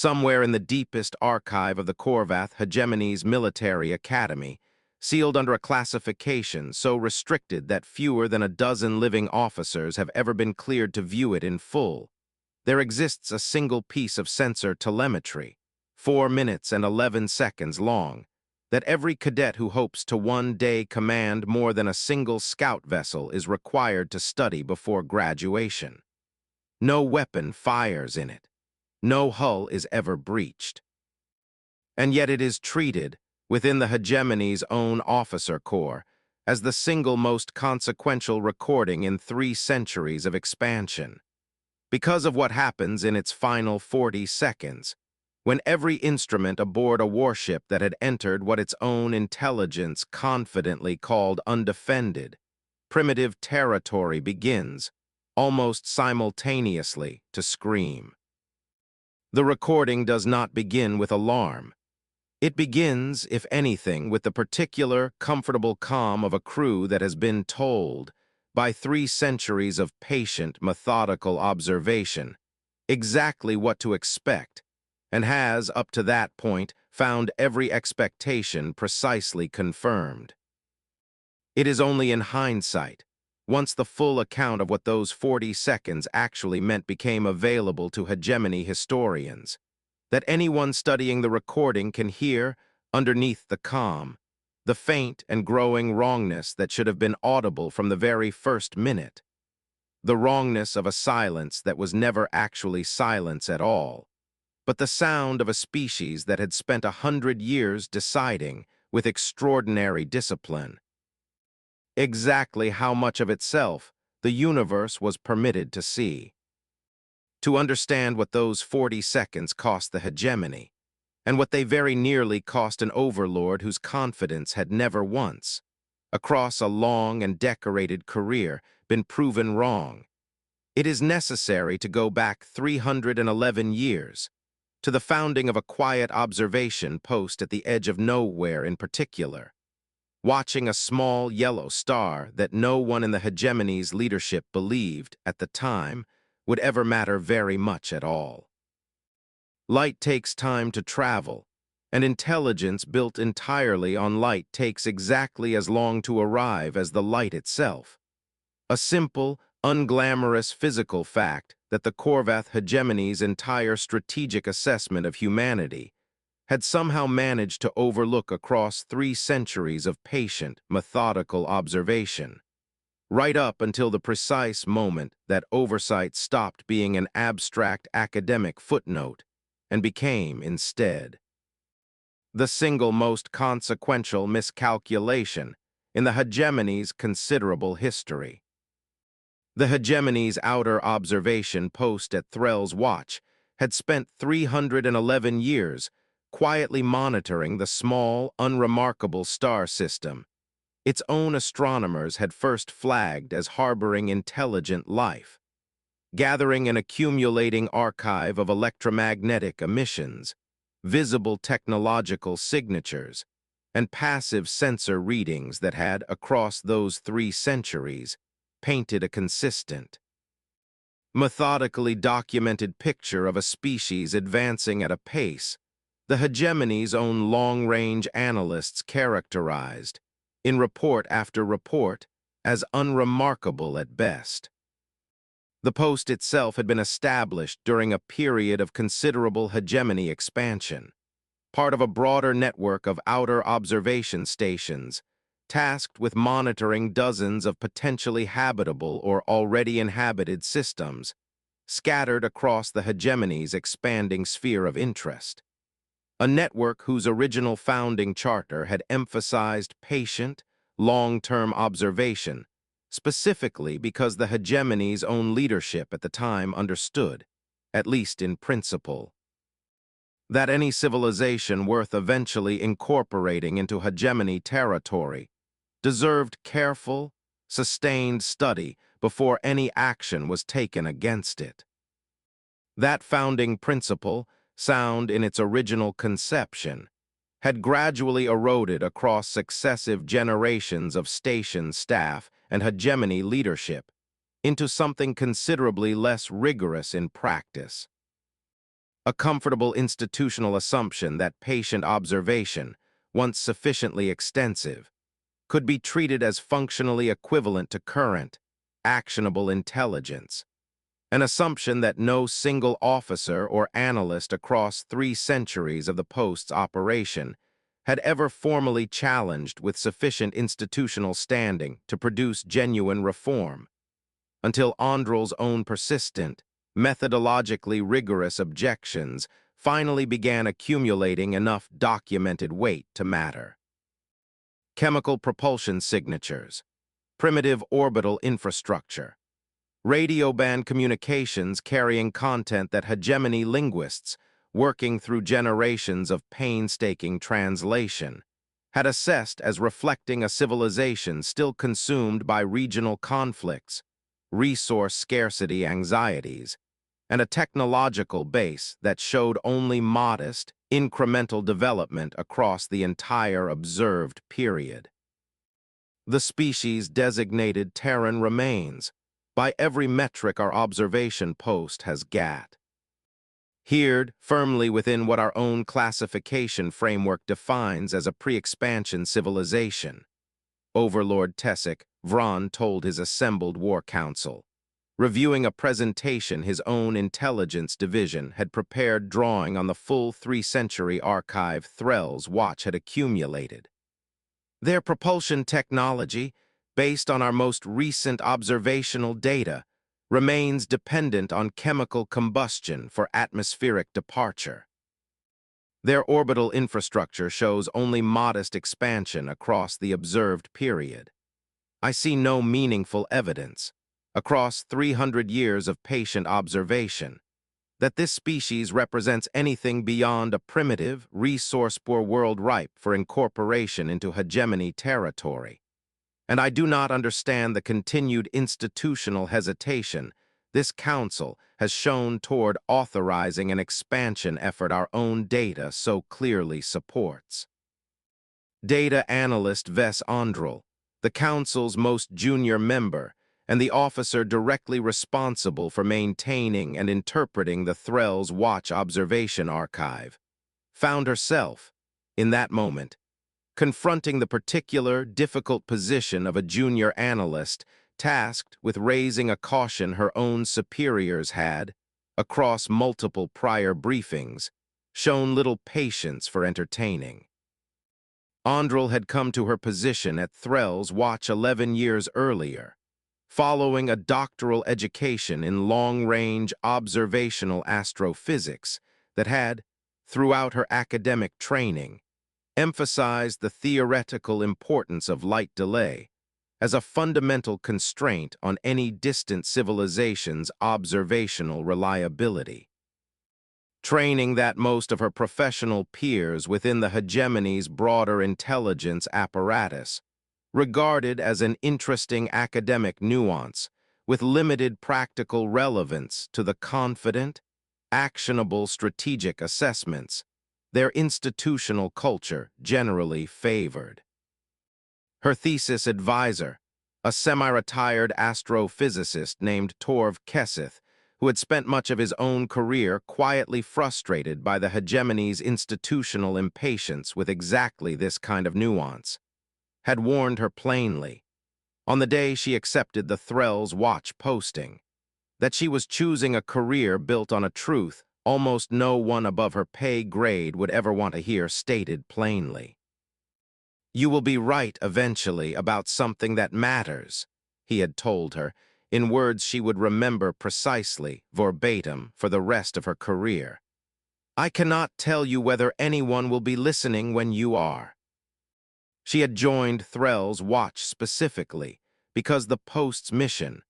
somewhere in the deepest archive of the Korvath Hegemony's military academy, sealed under a classification so restricted that fewer than a dozen living officers have ever been cleared to view it in full. There exists a single piece of sensor telemetry, 4 minutes and 11 seconds long, that every cadet who hopes to one day command more than a single scout vessel is required to study before graduation. No weapon fires in it. No hull is ever breached. And yet it is treated, within the hegemony's own officer corps, as the single most consequential recording in 3 centuries of expansion. Because of what happens in its final 40 seconds, when every instrument aboard a warship that had entered what its own intelligence confidently called undefended, primitive territory begins, almost simultaneously, to scream. The recording does not begin with alarm. It begins, if anything, with the particular, comfortable calm of a crew that has been told, by 3 centuries of patient, methodical observation, exactly what to expect, and has, up to that point, found every expectation precisely confirmed. It is only in hindsight, once the full account of what those 40 seconds actually meant became available to hegemony historians, that anyone studying the recording can hear, underneath the calm, the faint and growing wrongness that should have been audible from the very first minute, the wrongness of a silence that was never actually silence at all, but the sound of a species that had spent 100 years deciding, with extraordinary discipline, exactly how much of itself the universe was permitted to see. To understand what those 40 seconds cost the hegemony, and what they very nearly cost an overlord whose confidence had never once, across a long and decorated career, been proven wrong, it is necessary to go back 311 years, to the founding of a quiet observation post at the edge of nowhere in particular, watching a small yellow star that no one in the hegemony's leadership believed, at the time, would ever matter very much at all. Light takes time to travel, and intelligence built entirely on light takes exactly as long to arrive as the light itself. A simple, unglamorous physical fact that the Korvath hegemony's entire strategic assessment of humanity had somehow managed to overlook across 3 centuries of patient, methodical observation, right up until the precise moment that oversight stopped being an abstract academic footnote and became, instead, the single most consequential miscalculation in the hegemony's considerable history. The hegemony's outer observation post at Threll's Watch had spent 311 years quietly monitoring the small, unremarkable star system its own astronomers had first flagged as harboring intelligent life, gathering an accumulating archive of electromagnetic emissions, visible technological signatures, and passive sensor readings that had, across those 3 centuries, painted a consistent, methodically documented picture of a species advancing at a pace the hegemony's own long-range analysts characterized, in report after report, as unremarkable at best. The post itself had been established during a period of considerable hegemony expansion, part of a broader network of outer observation stations, tasked with monitoring dozens of potentially habitable or already inhabited systems, scattered across the hegemony's expanding sphere of interest. A network whose original founding charter had emphasized patient, long-term observation, specifically because the hegemony's own leadership at the time understood, at least in principle, that any civilization worth eventually incorporating into hegemony territory deserved careful, sustained study before any action was taken against it. That founding principle, sound in its original conception, had gradually eroded across successive generations of station staff and hegemony leadership into something considerably less rigorous in practice. a comfortable institutional assumption that patient observation, once sufficiently extensive, could be treated as functionally equivalent to current, actionable intelligence. An assumption that no single officer or analyst across 3 centuries of the post's operation had ever formally challenged with sufficient institutional standing to produce genuine reform, until Andrel's own persistent, methodologically rigorous objections finally began accumulating enough documented weight to matter. Chemical propulsion signatures, primitive orbital infrastructure, radio band communications carrying content that hegemony linguists, working through generations of painstaking translation, had assessed as reflecting a civilization still consumed by regional conflicts, resource scarcity anxieties, and a technological base that showed only modest, incremental development across the entire observed period. The species designated Terran remains, by every metric our observation post has gat. Hered firmly within what our own classification framework defines as a pre-expansion civilization. Overlord Tessic, Vron told his assembled war council, reviewing a presentation his own intelligence division had prepared drawing on the full 3-century archive Threll's watch had accumulated. Their propulsion technology, based on our most recent observational data, remains dependent on chemical combustion for atmospheric departure. Their orbital infrastructure shows only modest expansion across the observed period. I see no meaningful evidence, across 300 years of patient observation, that this species represents anything beyond a primitive, resource-poor world ripe for incorporation into hegemony territory. And I do not understand the continued institutional hesitation this council has shown toward authorizing an expansion effort our own data so clearly supports. Data analyst Ves Andrel, the council's most junior member, and the officer directly responsible for maintaining and interpreting the Threll's Watch observation archive, found herself, in that moment, confronting the particular, difficult position of a junior analyst tasked with raising a caution her own superiors had, across multiple prior briefings, shown little patience for entertaining. Andrel had come to her position at Threll's Watch 11 years earlier, following a doctoral education in long-range observational astrophysics that had, throughout her academic training, emphasized the theoretical importance of light delay as a fundamental constraint on any distant civilization's observational reliability. Training that most of her professional peers within the hegemony's broader intelligence apparatus regarded as an interesting academic nuance with limited practical relevance to the confident, actionable strategic assessments their institutional culture generally favored. Her thesis advisor, a semi-retired astrophysicist named Torv Kesseth, who had spent much of his own career quietly frustrated by the hegemony's institutional impatience with exactly this kind of nuance, had warned her plainly, on the day she accepted the Threll's Watch posting, that she was choosing a career built on a truth almost no one above her pay grade would ever want to hear stated plainly. "You will be right eventually about something that matters," he had told her, in words she would remember precisely, verbatim, for the rest of her career. "I cannot tell you whether anyone will be listening when you are." She had joined Threll's Watch specifically because the post's mission,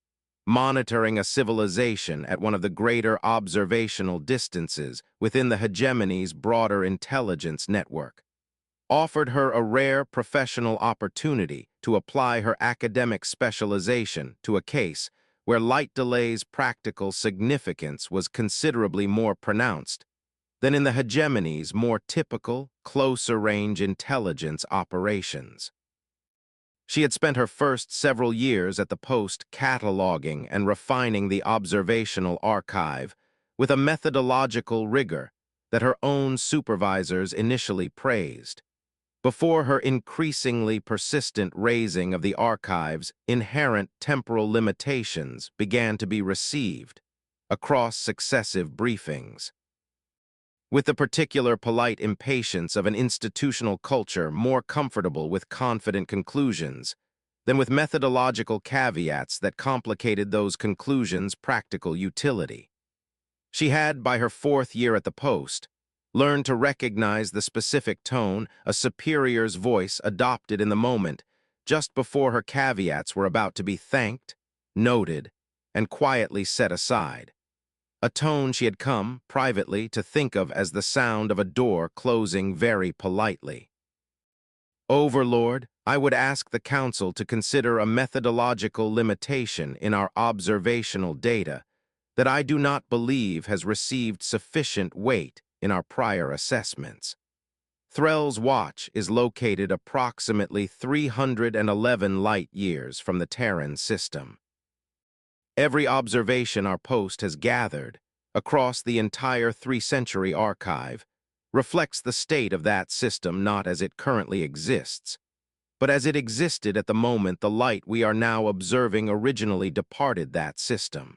monitoring a civilization at one of the greater observational distances within the hegemony's broader intelligence network, offered her a rare professional opportunity to apply her academic specialization to a case where light delay's practical significance was considerably more pronounced than in the hegemony's more typical, closer-range intelligence operations. She had spent her first several years at the post cataloging and refining the observational archive, with a methodological rigor that her own supervisors initially praised. Before her increasingly persistent raising of the archive's inherent temporal limitations began to be received across successive briefings. With the particular polite impatience of an institutional culture more comfortable with confident conclusions than with methodological caveats that complicated those conclusions' practical utility. She had, by her 4th year at the post, learned to recognize the specific tone a superior's voice adopted in the moment just before her caveats were about to be thanked, noted, and quietly set aside. A tone she had come, privately, to think of as the sound of a door closing very politely. Overlord, I would ask the Council to consider a methodological limitation in our observational data that I do not believe has received sufficient weight in our prior assessments. Threll's watch is located approximately 311 light-years from the Terran system. Every observation our post has gathered across the entire 3-century archive reflects the state of that system not as it currently exists, but as it existed at the moment the light we are now observing originally departed that system.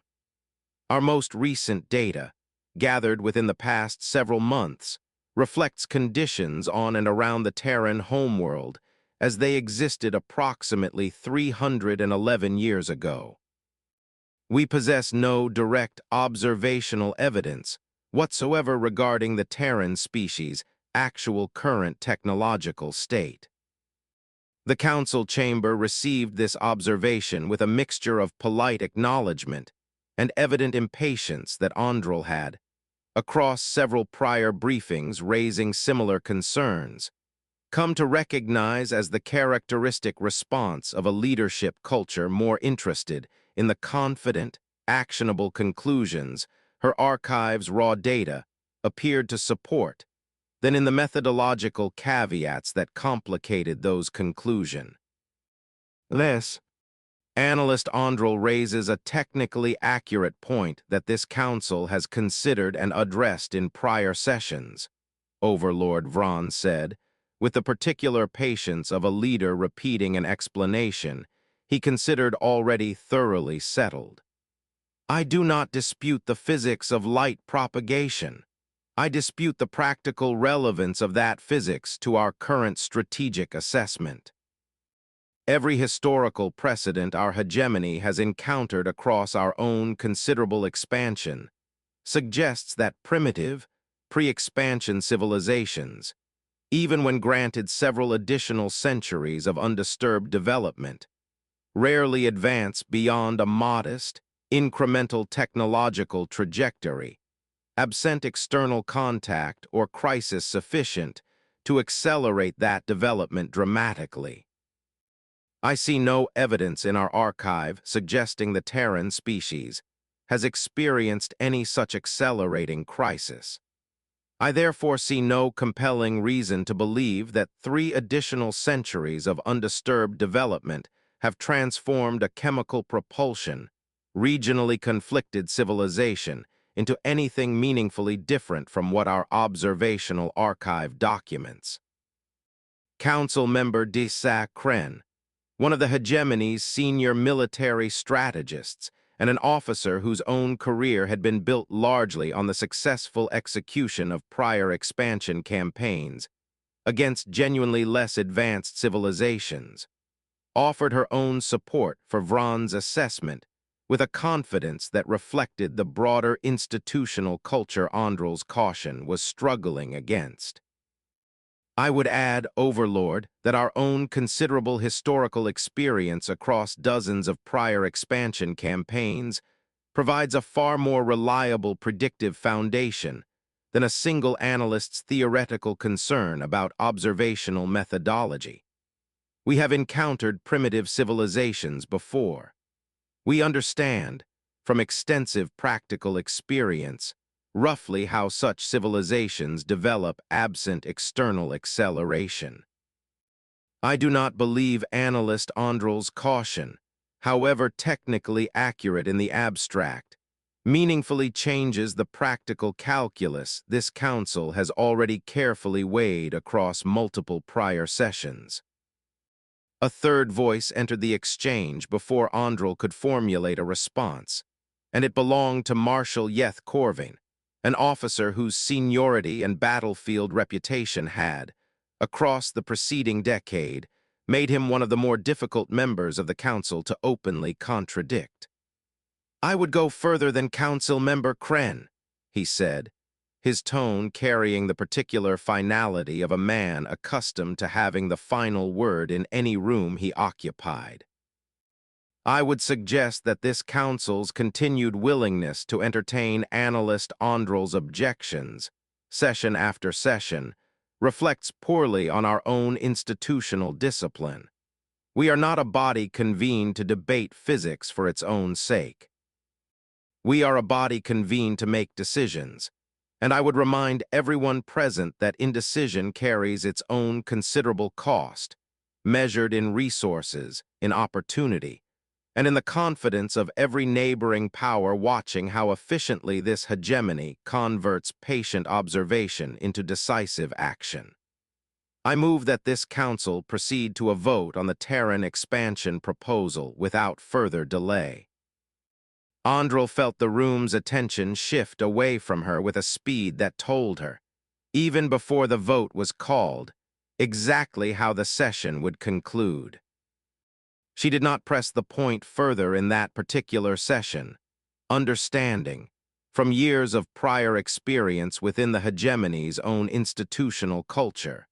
Our most recent data, gathered within the past several months, reflects conditions on and around the Terran homeworld as they existed approximately 311 years ago. We possess no direct observational evidence whatsoever regarding the Terran species' actual current technological state. The Council chamber received this observation with a mixture of polite acknowledgement and evident impatience that Andrel had, across several prior briefings raising similar concerns, come to recognize as the characteristic response of a leadership culture more interested in the confident, actionable conclusions her archive's raw data appeared to support than in the methodological caveats that complicated those conclusions. Thus, Analyst Andrel raises a technically accurate point that this Council has considered and addressed in prior sessions, Overlord Vron said, with the particular patience of a leader repeating an explanation he considered already thoroughly settled. I do not dispute the physics of light propagation. I dispute the practical relevance of that physics to our current strategic assessment. Every historical precedent our hegemony has encountered across our own considerable expansion suggests that primitive, pre-expansion civilizations, even when granted several additional centuries of undisturbed development, rarely advance beyond a modest, incremental technological trajectory, absent external contact or crisis sufficient to accelerate that development dramatically. I see no evidence in our archive suggesting the Terran species has experienced any such accelerating crisis. I therefore see no compelling reason to believe that 3 additional centuries of undisturbed development have transformed a chemical propulsion, regionally conflicted civilization into anything meaningfully different from what our observational archive documents. Council member de Sac-Cren, one of the hegemony's senior military strategists and an officer whose own career had been built largely on the successful execution of prior expansion campaigns against genuinely less advanced civilizations, offered her own support for Vron's assessment with a confidence that reflected the broader institutional culture Andrel's caution was struggling against. I would add, Overlord, that our own considerable historical experience across dozens of prior expansion campaigns provides a far more reliable predictive foundation than a single analyst's theoretical concern about observational methodology. We have encountered primitive civilizations before. We understand, from extensive practical experience, roughly how such civilizations develop absent external acceleration. I do not believe Analyst Andrel's caution, however technically accurate in the abstract, meaningfully changes the practical calculus this council has already carefully weighed across multiple prior sessions. A third voice entered the exchange before Andrel could formulate a response, and it belonged to Marshal Yeth Corvin, an officer whose seniority and battlefield reputation had, across the preceding decade, made him one of the more difficult members of the council to openly contradict. "I would go further than Council Member Kren," he said, his tone carrying the particular finality of a man accustomed to having the final word in any room he occupied. "I would suggest that this council's continued willingness to entertain analyst Andrel's objections, session after session, reflects poorly on our own institutional discipline. We are not a body convened to debate physics for its own sake. We are a body convened to make decisions, and I would remind everyone present that indecision carries its own considerable cost, measured in resources, in opportunity, and in the confidence of every neighboring power watching how efficiently this hegemony converts patient observation into decisive action. I move that this council proceed to a vote on the Terran expansion proposal without further delay." Andrel felt the room's attention shift away from her with a speed that told her, even before the vote was called, exactly how the session would conclude. She did not press the point further in that particular session, understanding, from years of prior experience within the hegemony's own institutional culture,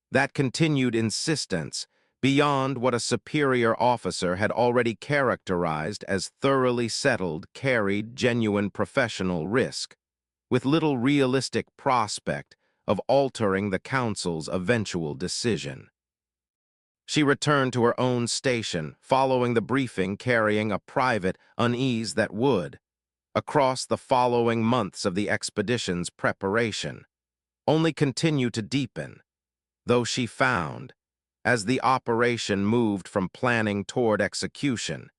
that continued insistence beyond what a superior officer had already characterized as thoroughly settled carried genuine professional risk, with little realistic prospect of altering the council's eventual decision. She returned to her own station, following the briefing carrying a private unease that would, across the following months of the expedition's preparation, only continue to deepen, though she found, as the operation moved from planning toward execution,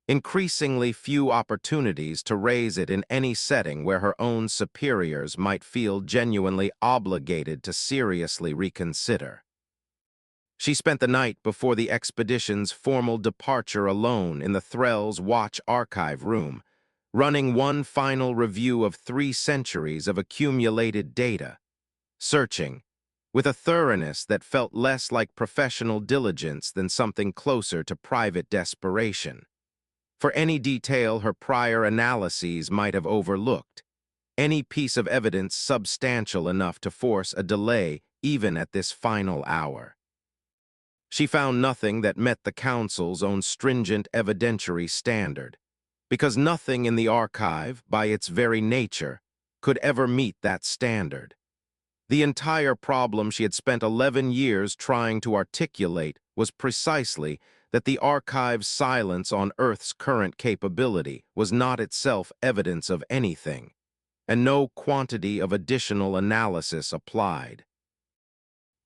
increasingly few opportunities to raise it in any setting where her own superiors might feel genuinely obligated to seriously reconsider. She spent the night before the expedition's formal departure alone in the Threll's Watch archive room, running one final review of 3 centuries of accumulated data, searching, with a thoroughness that felt less like professional diligence than something closer to private desperation, for any detail her prior analyses might have overlooked, any piece of evidence substantial enough to force a delay even at this final hour. She found nothing that met the Council's own stringent evidentiary standard, because nothing in the archive, by its very nature, could ever meet that standard. The entire problem she had spent 11 years trying to articulate was precisely that the archive's silence on Earth's current capability was not itself evidence of anything, and no quantity of additional analysis applied.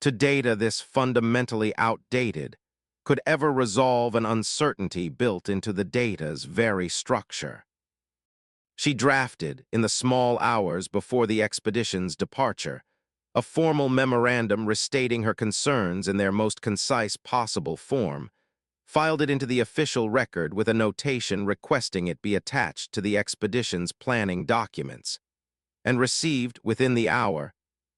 To data this fundamentally outdated could ever resolve an uncertainty built into the data's very structure. She drafted, in the small hours before the expedition's departure, a formal memorandum restating her concerns in their most concise possible form, filed it into the official record with a notation requesting it be attached to the expedition's planning documents, and received, within the hour,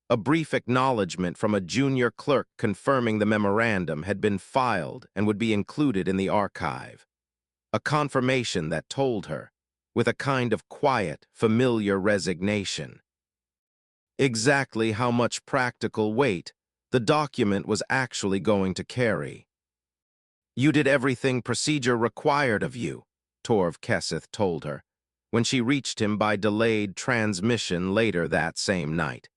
a brief acknowledgement from a junior clerk confirming the memorandum had been filed and would be included in the archive. A confirmation that told her, with a kind of quiet, familiar resignation, exactly how much practical weight the document was actually going to carry. "You did everything procedure required of you," Torv Kesseth told her, when she reached him by delayed transmission later that same night,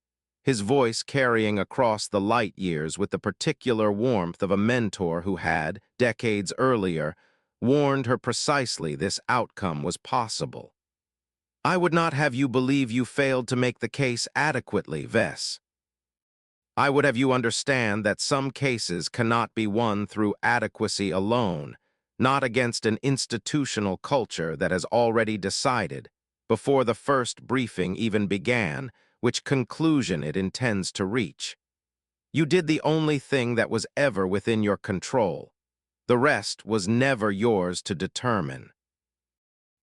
his voice carrying across the light years with the particular warmth of a mentor who had, decades earlier, warned her precisely this outcome was possible. "I would not have you believe you failed to make the case adequately, Vess. I would have you understand that some cases cannot be won through adequacy alone, not against an institutional culture that has already decided, before the first briefing even began, which conclusion it intends to reach. You did the only thing that was ever within your control. The rest was never yours to determine.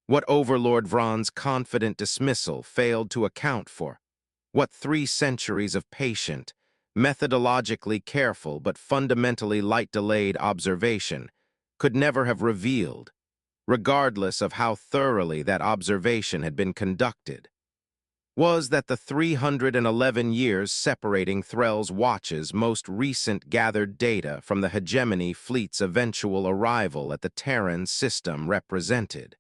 What Overlord Vron's confident dismissal failed to account for, what 3 centuries of patient, methodologically careful but fundamentally light-delayed observation could never have revealed, regardless of how thoroughly that observation had been conducted, was that the 311 years separating Threll's watch's most recent gathered data from the hegemony fleet's eventual arrival at the Terran system represented,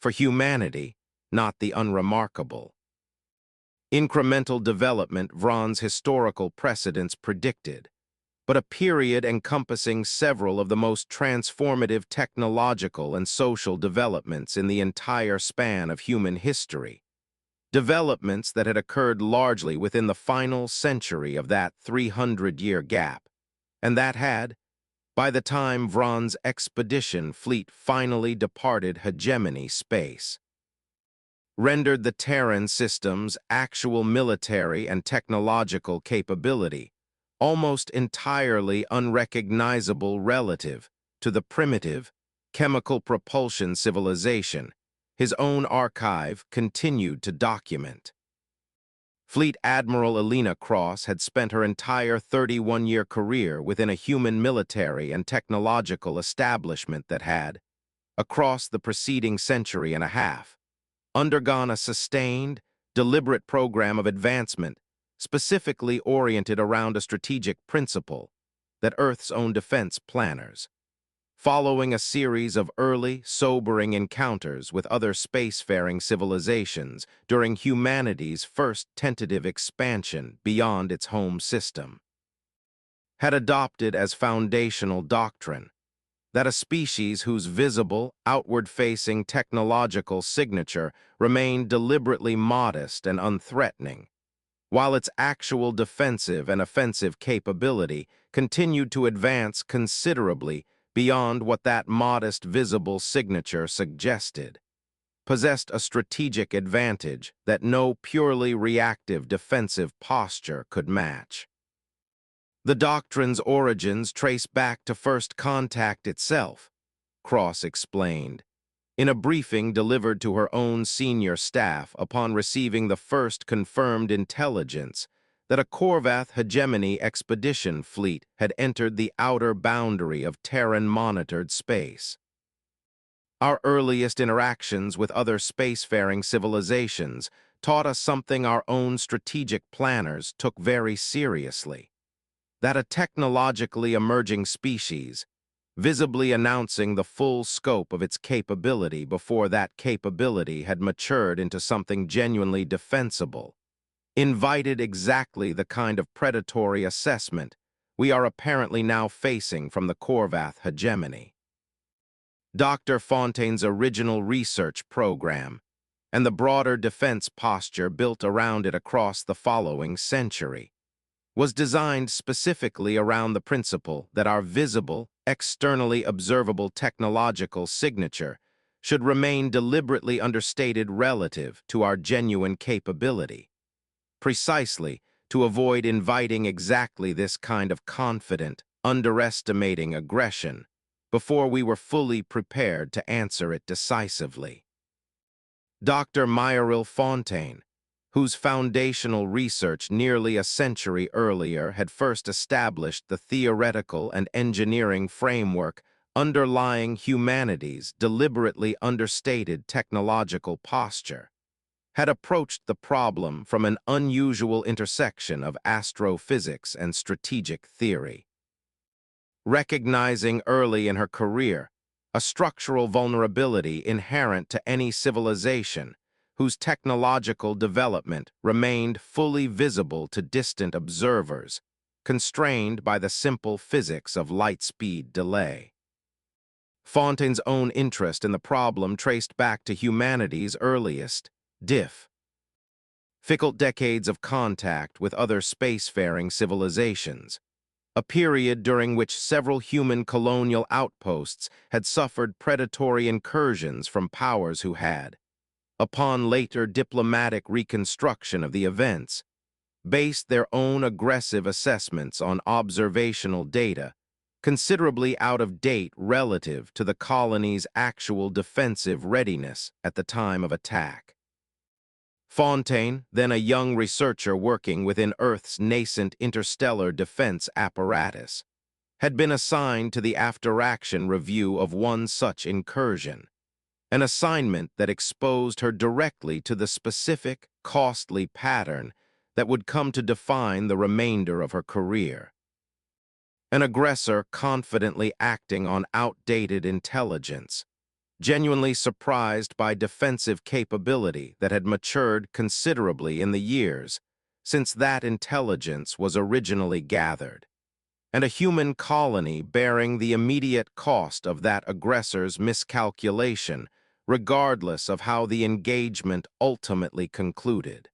for humanity, not the unremarkable. Incremental development Vron's historical precedents predicted, but a period encompassing several of the most transformative technological and social developments in the entire span of human history. Developments that had occurred largely within the final century of that 300-year gap, and that had, by the time Vron's expedition fleet finally departed hegemony space, rendered the Terran system's actual military and technological capability almost entirely unrecognizable relative to the primitive, chemical propulsion civilization his own archive continued to document. Fleet Admiral Elena Cross had spent her entire 31-year career within a human military and technological establishment that had, across the preceding century and a half, undergone a sustained, deliberate program of advancement specifically oriented around a strategic principle that Earth's own defense planners. Following a series of early, sobering encounters with other spacefaring civilizations during humanity's first tentative expansion beyond its home system, had adopted as foundational doctrine that a species whose visible, outward-facing technological signature remained deliberately modest and unthreatening, while its actual defensive and offensive capability continued to advance considerably beyond what that modest visible signature suggested, possessed a strategic advantage that no purely reactive defensive posture could match. The doctrine's origins trace back to first contact itself, Cross explained, in a briefing delivered to her own senior staff upon receiving the first confirmed intelligence that a Korvath hegemony expedition fleet had entered the outer boundary of Terran-monitored space. Our earliest interactions with other spacefaring civilizations taught us something our own strategic planners took very seriously, that a technologically emerging species, visibly announcing the full scope of its capability before that capability had matured into something genuinely defensible, invited exactly the kind of predatory assessment we are apparently now facing from the Korvath hegemony. Dr. Fontaine's original research program and the broader defense posture built around it across the following century was designed specifically around the principle that our visible, externally observable technological signature should remain deliberately understated relative to our genuine capability, precisely to avoid inviting exactly this kind of confident, underestimating aggression before we were fully prepared to answer it decisively. Dr. Myrill Fontaine, whose foundational research nearly a century earlier had first established the theoretical and engineering framework underlying humanity's deliberately understated technological posture, had approached the problem from an unusual intersection of astrophysics and strategic theory. Recognizing early in her career a structural vulnerability inherent to any civilization whose technological development remained fully visible to distant observers, constrained by the simple physics of light-speed delay. Fontaine's own interest in the problem traced back to humanity's earliest, difficult decades of contact with other spacefaring civilizations, a period during which several human colonial outposts had suffered predatory incursions from powers who had, upon later diplomatic reconstruction of the events, based their own aggressive assessments on observational data, considerably out of date relative to the colony's actual defensive readiness at the time of attack. Fontaine, then a young researcher working within Earth's nascent interstellar defense apparatus, had been assigned to the after-action review of one such incursion, an assignment that exposed her directly to the specific, costly pattern that would come to define the remainder of her career. An aggressor confidently acting on outdated intelligence, genuinely surprised by defensive capability that had matured considerably in the years since that intelligence was originally gathered, and a human colony bearing the immediate cost of that aggressor's miscalculation, regardless of how the engagement ultimately concluded.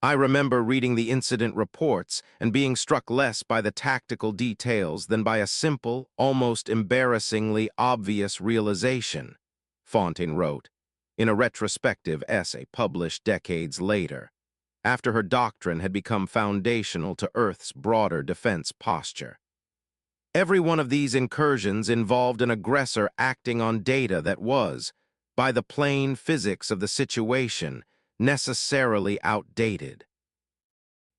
I remember reading the incident reports and being struck less by the tactical details than by a simple, almost embarrassingly obvious realization, Fontaine wrote, in a retrospective essay published decades later, after her doctrine had become foundational to Earth's broader defense posture. Every one of these incursions involved an aggressor acting on data that was, by the plain physics of the situation, necessarily outdated.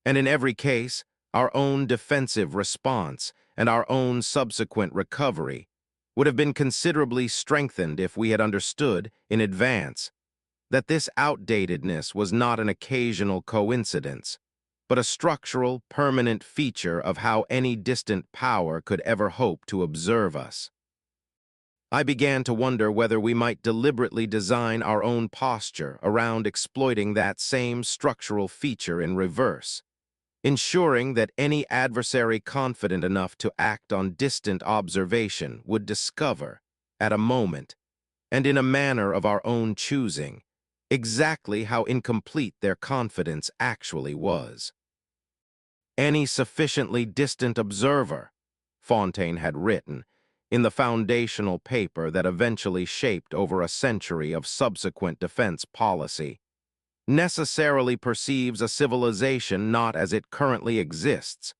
And in every case, our own defensive response and our own subsequent recovery would have been considerably strengthened if we had understood, in advance, that this outdatedness was not an occasional coincidence, but a structural, permanent feature of how any distant power could ever hope to observe us. I began to wonder whether we might deliberately design our own posture around exploiting that same structural feature in reverse, ensuring that any adversary confident enough to act on distant observation would discover, at a moment, and in a manner of our own choosing, exactly how incomplete their confidence actually was. Any sufficiently distant observer, Fontaine had written, in the foundational paper that eventually shaped over a century of subsequent defense policy, necessarily perceives a civilization not as it currently exists,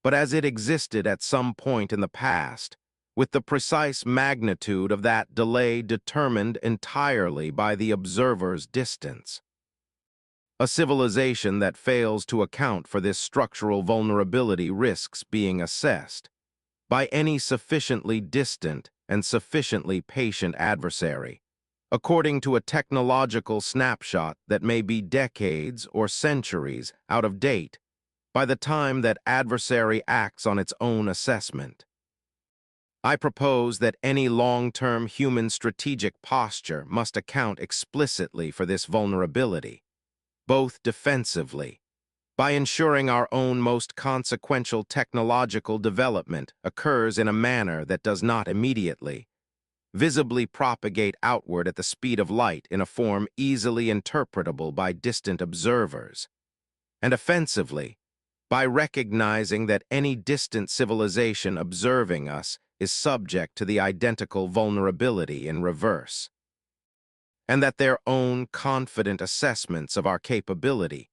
but as it existed at some point in the past, with the precise magnitude of that delay determined entirely by the observer's distance. A civilization that fails to account for this structural vulnerability risks being assessed by any sufficiently distant and sufficiently patient adversary, according to a technological snapshot that may be decades or centuries out of date by the time that adversary acts on its own assessment. I propose that any long-term human strategic posture must account explicitly for this vulnerability, both defensively, by ensuring our own most consequential technological development occurs in a manner that does not immediately, visibly propagate outward at the speed of light in a form easily interpretable by distant observers, and offensively, by recognizing that any distant civilization observing us is subject to the identical vulnerability in reverse, and that their own confident assessments of our capability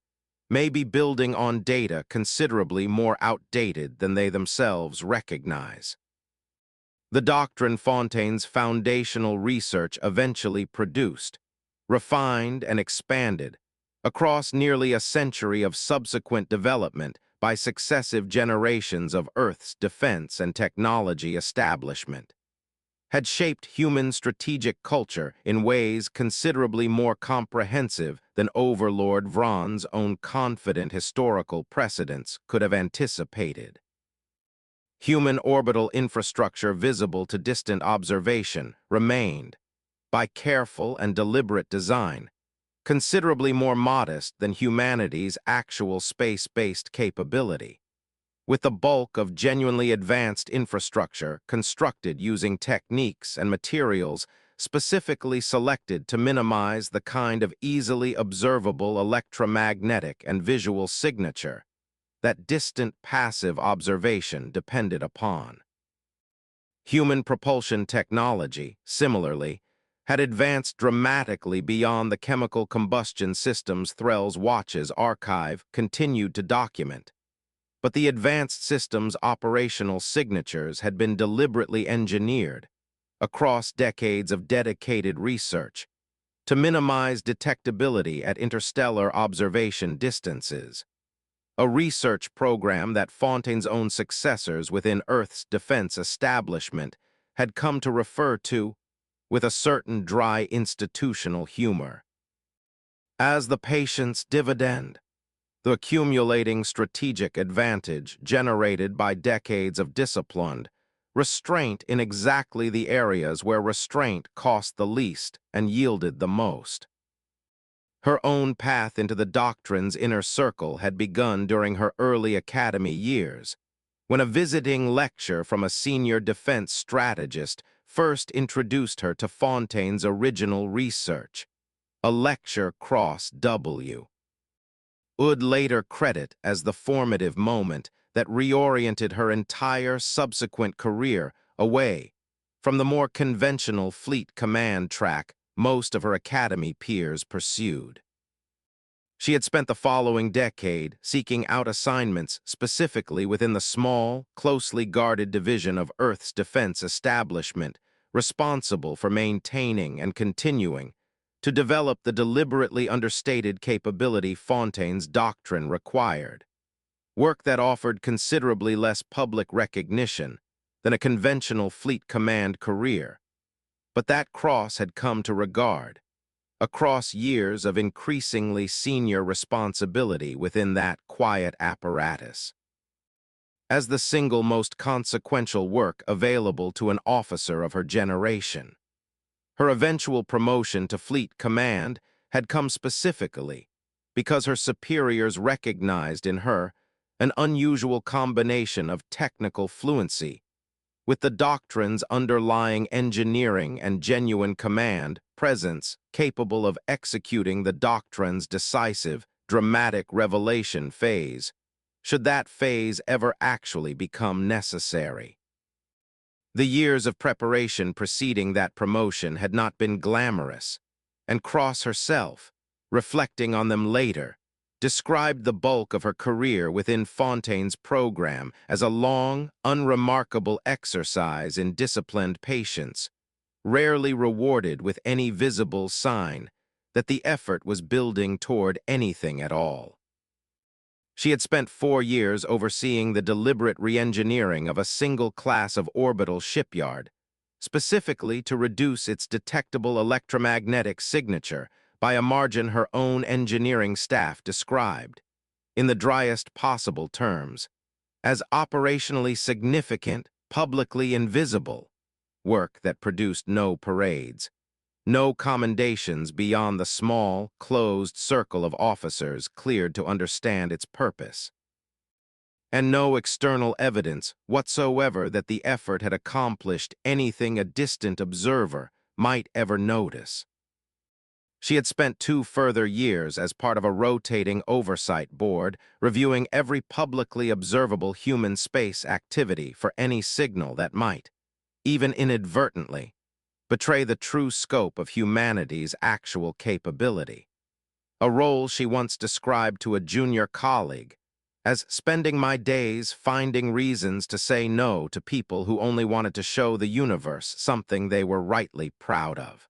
may be building on data considerably more outdated than they themselves recognize. The doctrine Fontaine's foundational research eventually produced, refined and expanded, across nearly a century of subsequent development by successive generations of Earth's defense and technology establishment, had shaped human strategic culture in ways considerably more comprehensive than Overlord Vronn's own confident historical precedents could have anticipated. Human orbital infrastructure visible to distant observation remained, by careful and deliberate design, considerably more modest than humanity's actual space-based capability, with the bulk of genuinely advanced infrastructure constructed using techniques and materials specifically selected to minimize the kind of easily observable electromagnetic and visual signature that distant passive observation depended upon. Human propulsion technology, similarly, had advanced dramatically beyond the chemical combustion systems Threll's Watch's archive continued to document. But the advanced system's operational signatures had been deliberately engineered, across decades of dedicated research, to minimize detectability at interstellar observation distances. A research program that Fontaine's own successors within Earth's defense establishment had come to refer to with a certain dry institutional humor as the patient's dividend, the accumulating strategic advantage generated by decades of disciplined restraint in exactly the areas where restraint cost the least and yielded the most. Her own path into the doctrine's inner circle had begun during her early academy years, when a visiting lecture from a senior defense strategist first introduced her to Fontaine's original research, a lecture cross W. Would later credit as the formative moment that reoriented her entire subsequent career away from the more conventional fleet command track most of her academy peers pursued. She had spent the following decade seeking out assignments specifically within the small, closely guarded division of Earth's defense establishment, responsible for maintaining and continuing to develop the deliberately understated capability Fontaine's doctrine required, work that offered considerably less public recognition than a conventional fleet command career, but that Cross had come to regard, across years of increasingly senior responsibility within that quiet apparatus, as the single most consequential work available to an officer of her generation. Her eventual promotion to fleet command had come specifically because her superiors recognized in her an unusual combination of technical fluency with the doctrine's underlying engineering and genuine command presence capable of executing the doctrine's decisive, dramatic revelation phase, should that phase ever actually become necessary. The years of preparation preceding that promotion had not been glamorous, and Cross herself, reflecting on them later, described the bulk of her career within Fontaine's program as a long, unremarkable exercise in disciplined patience, rarely rewarded with any visible sign that the effort was building toward anything at all. She had spent 4 years overseeing the deliberate re-engineering of a single class of orbital shipyard, specifically to reduce its detectable electromagnetic signature by a margin her own engineering staff described, in the driest possible terms, as operationally significant, publicly invisible, work that produced no parades, no commendations beyond the small, closed circle of officers cleared to understand its purpose, and no external evidence whatsoever that the effort had accomplished anything a distant observer might ever notice. She had spent 2 further years as part of a rotating oversight board reviewing every publicly observable human space activity for any signal that might, even inadvertently, betray the true scope of humanity's actual capability, a role she once described to a junior colleague as spending my days finding reasons to say no to people who only wanted to show the universe something they were rightly proud of.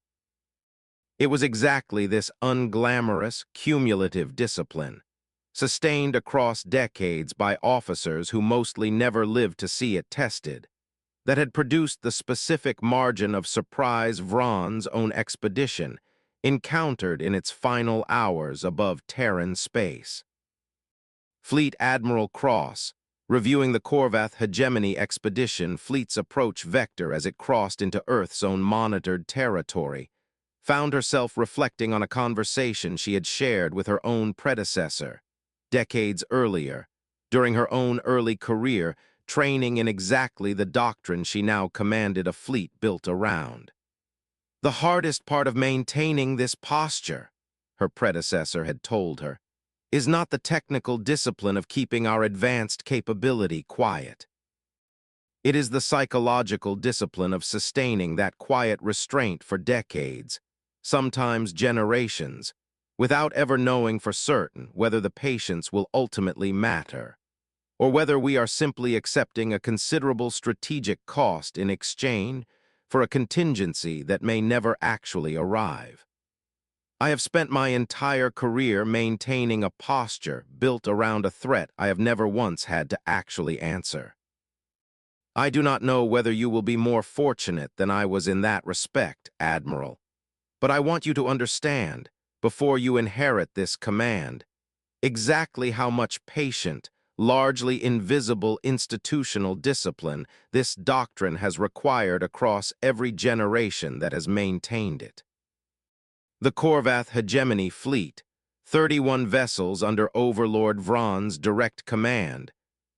It was exactly this unglamorous, cumulative discipline, sustained across decades by officers who mostly never lived to see it tested, that had produced the specific margin of surprise Vraughn's own expedition encountered in its final hours above Terran space. Fleet Admiral Cross, reviewing the Corvath Hegemony expedition fleet's approach vector as it crossed into Earth's own monitored territory, found herself reflecting on a conversation she had shared with her own predecessor, decades earlier, during her own early career, training in exactly the doctrine she now commanded a fleet built around. The hardest part of maintaining this posture, her predecessor had told her, is not the technical discipline of keeping our advanced capability quiet. It is the psychological discipline of sustaining that quiet restraint for decades, sometimes generations, without ever knowing for certain whether the patience will ultimately matter, or whether we are simply accepting a considerable strategic cost in exchange for a contingency that may never actually arrive. I have spent my entire career maintaining a posture built around a threat I have never once had to actually answer. I do not know whether you will be more fortunate than I was in that respect, Admiral, but I want you to understand, before you inherit this command, exactly how much patient, largely invisible institutional discipline this doctrine has required across every generation that has maintained it. The Korvath Hegemony Fleet, 31 vessels under Overlord Vron's direct command,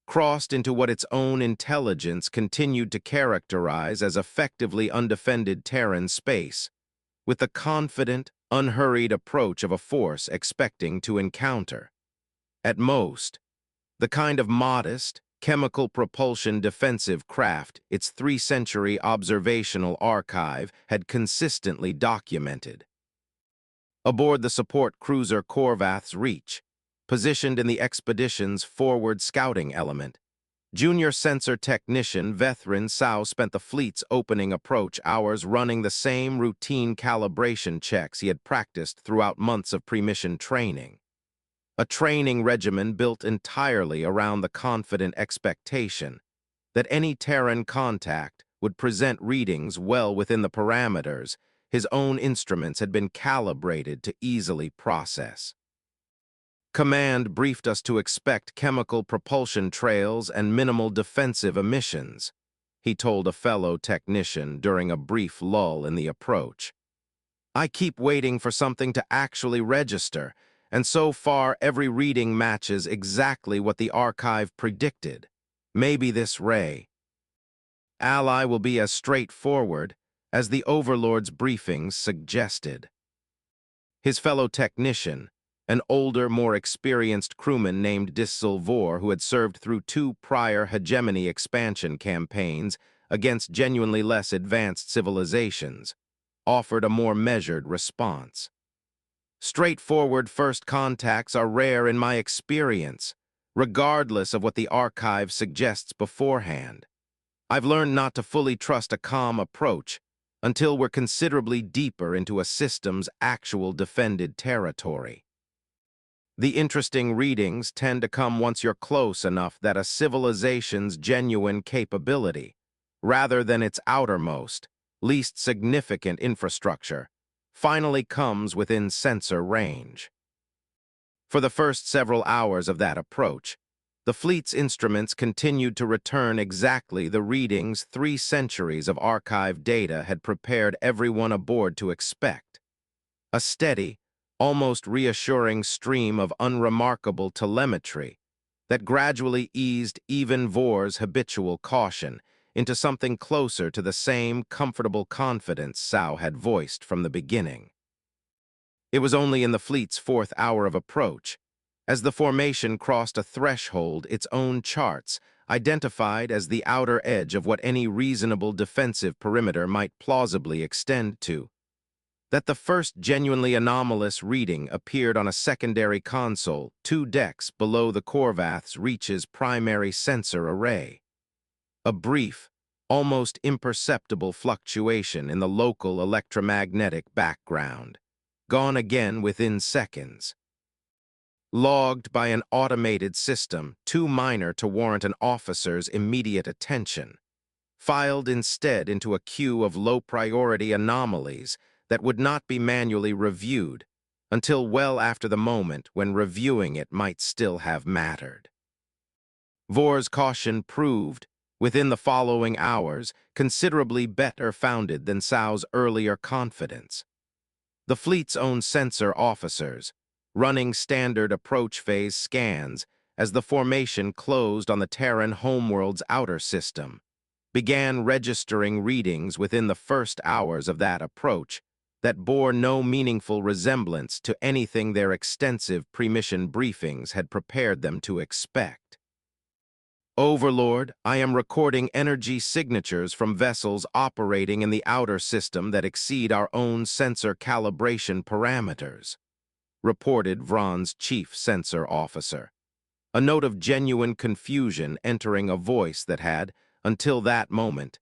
crossed into what its own intelligence continued to characterize as effectively undefended Terran space, with the confident, unhurried approach of a force expecting to encounter, at most, the kind of modest, chemical propulsion defensive craft its three-century observational archive had consistently documented. Aboard the support cruiser Korvath's Reach, positioned in the expedition's forward scouting element, Junior Sensor Technician Vethrin Sao spent the fleet's opening approach hours running the same routine calibration checks he had practiced throughout months of pre-mission training. A training regimen built entirely around the confident expectation that any Terran contact would present readings well within the parameters his own instruments had been calibrated to easily process. Command briefed us to expect chemical propulsion trails and minimal defensive emissions, he told a fellow technician during a brief lull in the approach. I keep waiting for something to actually register, and so far every reading matches exactly what the archive predicted. Maybe this ray. Ally will be as straightforward as the Overlord's briefings suggested. His fellow technician, an older, more experienced crewman named Vor, who had served through 2 prior hegemony expansion campaigns against genuinely less advanced civilizations, offered a more measured response. Straightforward first contacts are rare in my experience, regardless of what the archive suggests beforehand. I've learned not to fully trust a calm approach until we're considerably deeper into a system's actual defended territory. The interesting readings tend to come once you're close enough that a civilization's genuine capability, rather than its outermost, least significant infrastructure, finally comes within sensor range. For the first several hours of that approach, the fleet's instruments continued to return exactly the readings 3 centuries of archived data had prepared everyone aboard to expect. A steady, almost reassuring stream of unremarkable telemetry that gradually eased even Vor's habitual caution into something closer to the same comfortable confidence Sao had voiced from the beginning. It was only in the fleet's 4th hour of approach, as the formation crossed a threshold its own charts identified as the outer edge of what any reasonable defensive perimeter might plausibly extend to, that the first genuinely anomalous reading appeared on a secondary console 2 decks below the Korvath's Reach's primary sensor array. A brief, almost imperceptible fluctuation in the local electromagnetic background, gone again within seconds. Logged by an automated system too minor to warrant an officer's immediate attention, filed instead into a queue of low-priority anomalies that would not be manually reviewed until well after the moment when reviewing it might still have mattered. Vor's caution proved, within the following hours, considerably better founded than Sao's earlier confidence. The fleet's own sensor officers, running standard approach phase scans as the formation closed on the Terran homeworld's outer system, began registering readings within the first hours of that approach that bore no meaningful resemblance to anything their extensive pre-mission briefings had prepared them to expect. Overlord, I am recording energy signatures from vessels operating in the outer system that exceed our own sensor calibration parameters, reported Vron's chief sensor officer, a note of genuine confusion entering a voice that had, until that moment,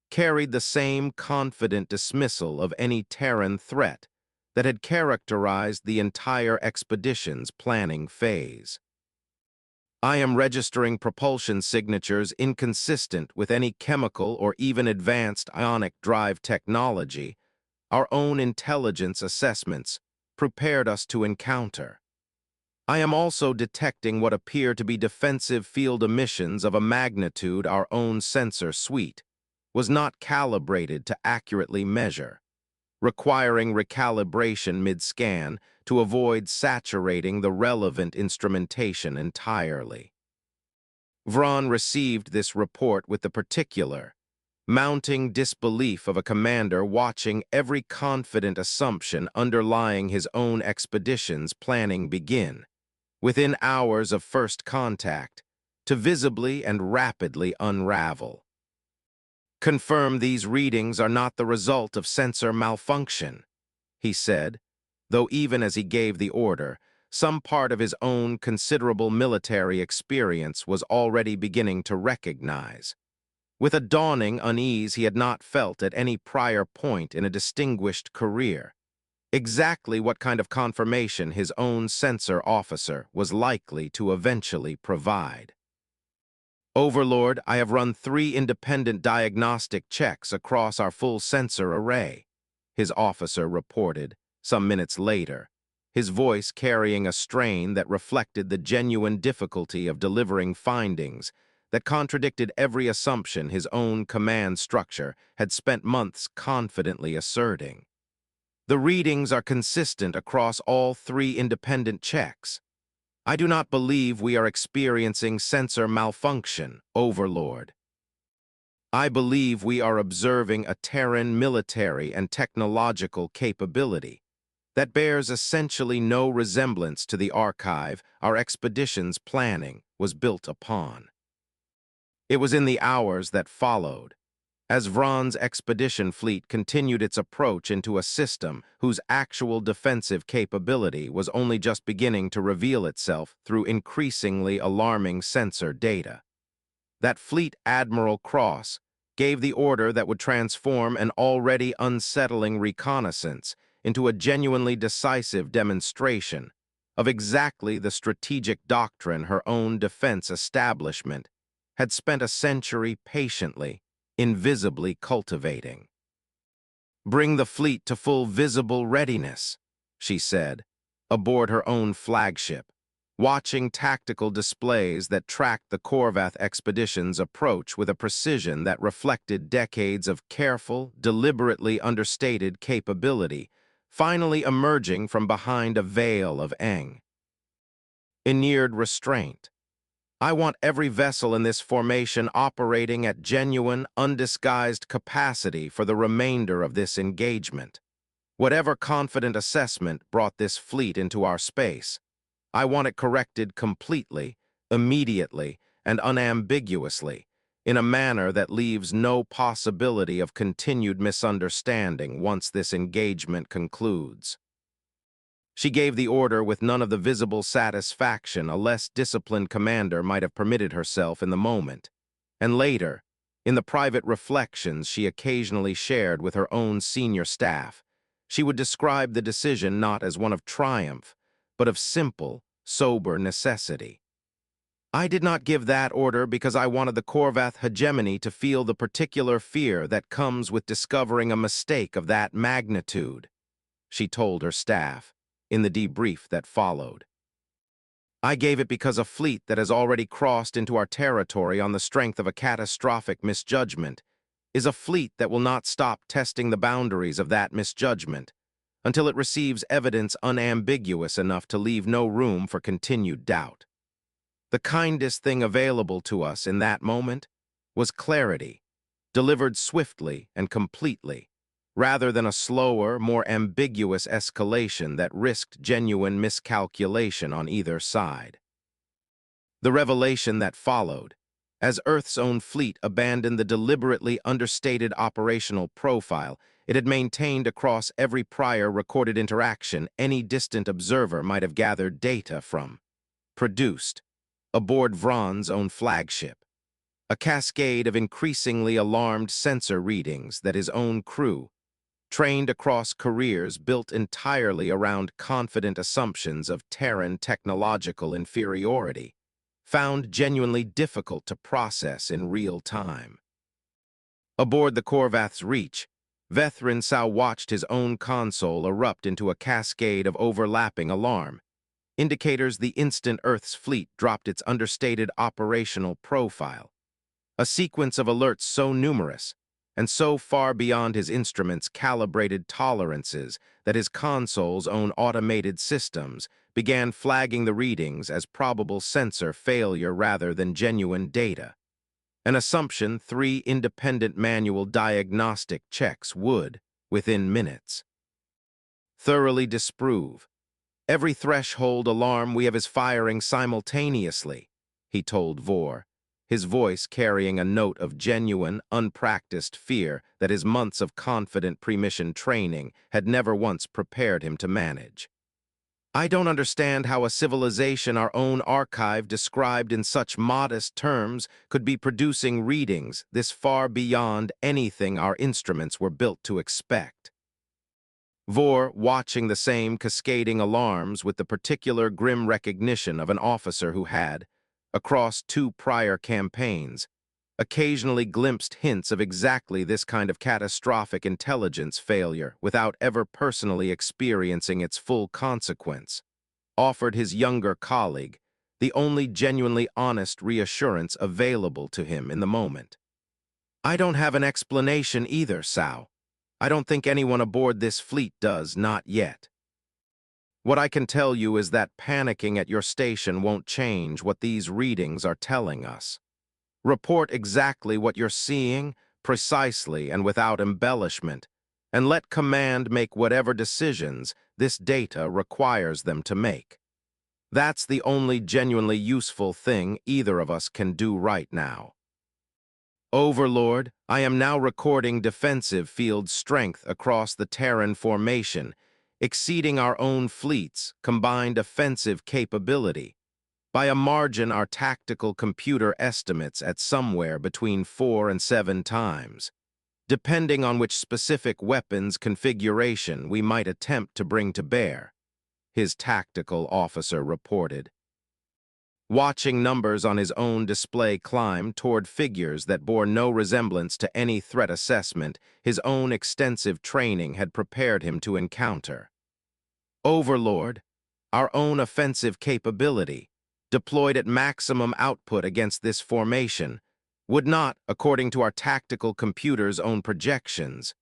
carried the same confident dismissal of any Terran threat that had characterized the entire expedition's planning phase. I am registering propulsion signatures inconsistent with any chemical or even advanced ionic drive technology our own intelligence assessments prepared us to encounter. I am also detecting what appear to be defensive field emissions of a magnitude our own sensor suite was not calibrated to accurately measure, requiring recalibration mid-scan to avoid saturating the relevant instrumentation entirely. Vron received this report with the particular, mounting disbelief of a commander watching every confident assumption underlying his own expedition's planning begin, within hours of first contact, to visibly and rapidly unravel. Confirm these readings are not the result of sensor malfunction, he said, though even as he gave the order, some part of his own considerable military experience was already beginning to recognize, with a dawning unease he had not felt at any prior point in a distinguished career, exactly what kind of confirmation his own sensor officer was likely to eventually provide. Overlord, I have run 3 independent diagnostic checks across our full sensor array, his officer reported, some minutes later, his voice carrying a strain that reflected the genuine difficulty of delivering findings that contradicted every assumption his own command structure had spent months confidently asserting. The readings are consistent across all 3 independent checks. I do not believe we are experiencing sensor malfunction, Overlord. I believe we are observing a Terran military and technological capability that bears essentially no resemblance to the archive our expedition's planning was built upon. It was in the hours that followed, as Vron's expedition fleet continued its approach into a system whose actual defensive capability was only just beginning to reveal itself through increasingly alarming sensor data, that Fleet Admiral Cross gave the order that would transform an already unsettling reconnaissance into a genuinely decisive demonstration of exactly the strategic doctrine her own defense establishment had spent a century patiently, invisibly cultivating. Bring the fleet to full visible readiness, she said, aboard her own flagship, watching tactical displays that tracked the Korvath expedition's approach with a precision that reflected decades of careful, deliberately understated capability, finally emerging from behind a veil of inured restraint. I want every vessel in this formation operating at genuine, undisguised capacity for the remainder of this engagement. Whatever confident assessment brought this fleet into our space, I want it corrected completely, immediately, and unambiguously, in a manner that leaves no possibility of continued misunderstanding once this engagement concludes. She gave the order with none of the visible satisfaction a less disciplined commander might have permitted herself in the moment, and later, in the private reflections she occasionally shared with her own senior staff, she would describe the decision not as one of triumph, but of simple, sober necessity. I did not give that order because I wanted the Korvath hegemony to feel the particular fear that comes with discovering a mistake of that magnitude, she told her staff in the debrief that followed. I gave it because a fleet that has already crossed into our territory on the strength of a catastrophic misjudgment is a fleet that will not stop testing the boundaries of that misjudgment until it receives evidence unambiguous enough to leave no room for continued doubt. The kindest thing available to us in that moment was clarity, delivered swiftly and completely, rather than a slower, more ambiguous escalation that risked genuine miscalculation on either side. The revelation that followed, As Earth's own fleet abandoned the deliberately understated operational profile it had maintained across every prior recorded interaction any distant observer might have gathered data from. Produced, aboard Vraan's own flagship. A cascade of increasingly alarmed sensor readings that his own crew, trained across careers built entirely around confident assumptions of Terran technological inferiority, found genuinely difficult to process in real time. Aboard the Korvath's Reach, Vethrin Sao watched his own console erupt into a cascade of overlapping alarm, indicators the instant Earth's fleet dropped its understated operational profile. A sequence of alerts so numerous and so far beyond his instrument's calibrated tolerances that his console's own automated systems began flagging the readings as probable sensor failure rather than genuine data. An assumption 3 independent manual diagnostic checks would, within minutes, thoroughly disprove. Every threshold alarm we have is firing simultaneously, he told Vor, his voice carrying a note of genuine, unpracticed fear that his months of confident pre-mission training had never once prepared him to manage. I don't understand how a civilization our own archive described in such modest terms could be producing readings this far beyond anything our instruments were built to expect. Vor, watching the same cascading alarms with the particular grim recognition of an officer who had, across 2 prior campaigns, occasionally glimpsed hints of exactly this kind of catastrophic intelligence failure without ever personally experiencing its full consequence, offered his younger colleague the only genuinely honest reassurance available to him in the moment. I don't have an explanation either, Sao. I don't think anyone aboard this fleet does, not yet. What I can tell you is that panicking at your station won't change what these readings are telling us. Report exactly what you're seeing, precisely and without embellishment, and let command make whatever decisions this data requires them to make. That's the only genuinely useful thing either of us can do right now. Overlord, I am now recording defensive field strength across the Terran formation, exceeding our own fleet's combined offensive capability by a margin our tactical computer estimates at somewhere between 4 and 7 times, depending on which specific weapons configuration we might attempt to bring to bear, his tactical officer reported. Watching numbers on his own display climb toward figures that bore no resemblance to any threat assessment his own extensive training had prepared him to encounter. Overlord, our own offensive capability, deployed at maximum output against this formation, would not, according to our tactical computer's own projections,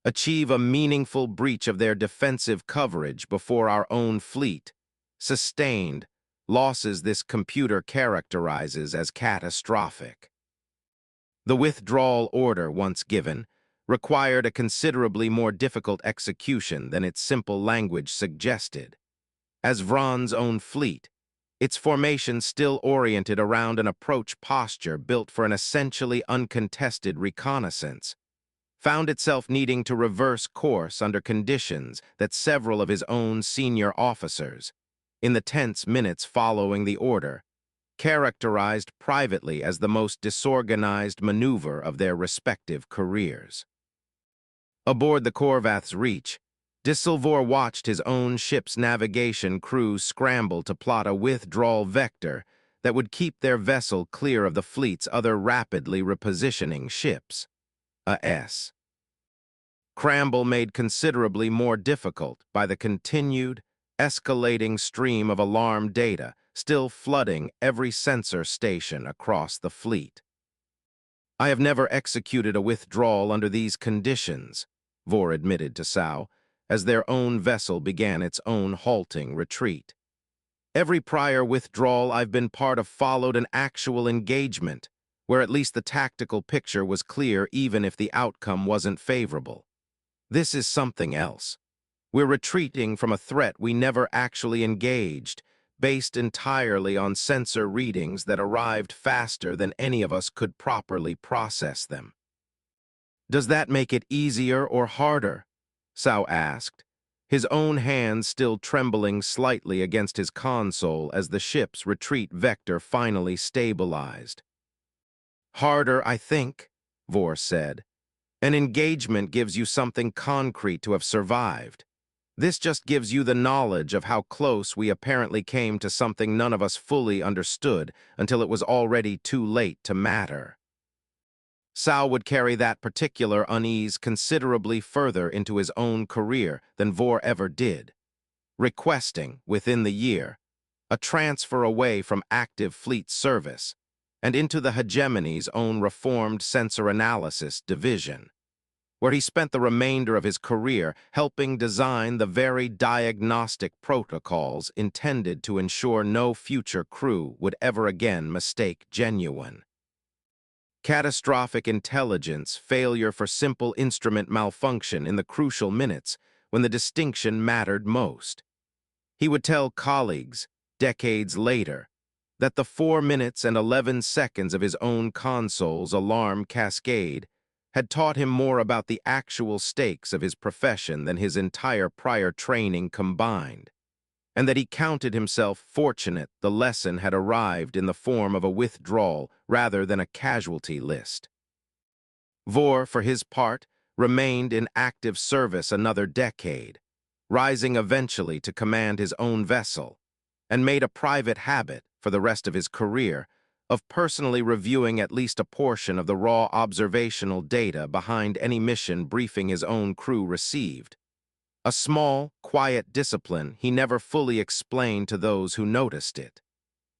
achieve a meaningful breach of their defensive coverage before our own fleet sustained losses this computer characterizes as catastrophic. The withdrawal order once given required a considerably more difficult execution than its simple language suggested. As Vraan's own fleet, its formation still oriented around an approach posture built for an essentially uncontested reconnaissance, found itself needing to reverse course under conditions that several of his own senior officers, in the tense minutes following the order, characterized privately as the most disorganized maneuver of their respective careers. Aboard the Korvath's Reach, Dissilvor watched his own ship's navigation crew scramble to plot a withdrawal vector that would keep their vessel clear of the fleet's other rapidly repositioning ships. A.S. Cramble made considerably more difficult by the continued, escalating stream of alarm data still flooding every sensor station across the fleet. I have never executed a withdrawal under these conditions, Vor admitted to Sao, as their own vessel began its own halting retreat. Every prior withdrawal I've been part of followed an actual engagement, where at least the tactical picture was clear even if the outcome wasn't favorable. This is something else. We're retreating from a threat we never actually engaged, based entirely on sensor readings that arrived faster than any of us could properly process them. "Does that make it easier or harder?" Cao asked, his own hand still trembling slightly against his console as the ship's retreat vector finally stabilized. "Harder, I think," Vor said. "An engagement gives you something concrete to have survived. This just gives you the knowledge of how close we apparently came to something none of us fully understood until it was already too late to matter." Cao would carry that particular unease considerably further into his own career than Vor ever did, requesting, within the year, a transfer away from active fleet service and into the hegemony's own reformed sensor analysis division, where he spent the remainder of his career helping design the very diagnostic protocols intended to ensure no future crew would ever again mistake genuine catastrophic intelligence failure for simple instrument malfunction in the crucial minutes when the distinction mattered most. He would tell colleagues, decades later, that the 4 minutes and 11 seconds of his own console's alarm cascade had taught him more about the actual stakes of his profession than his entire prior training combined, and that he counted himself fortunate the lesson had arrived in the form of a withdrawal rather than a casualty list. Vor, for his part, remained in active service another decade, rising eventually to command his own vessel, and made a private habit, for the rest of his career, of personally reviewing at least a portion of the raw observational data behind any mission briefing his own crew received. A small, quiet discipline he never fully explained to those who noticed it,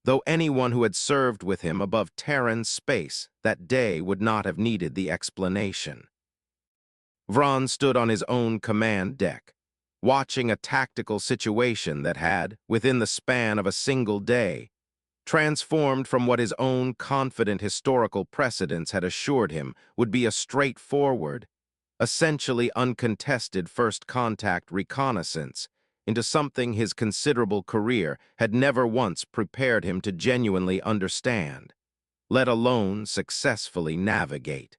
though anyone who had served with him above Terran space that day would not have needed the explanation. Vron stood on his own command deck, watching a tactical situation that had, within the span of a single day, transformed from what his own confident historical precedents had assured him would be a straightforward, essentially uncontested first contact reconnaissance into something his considerable career had never once prepared him to genuinely understand, let alone successfully navigate.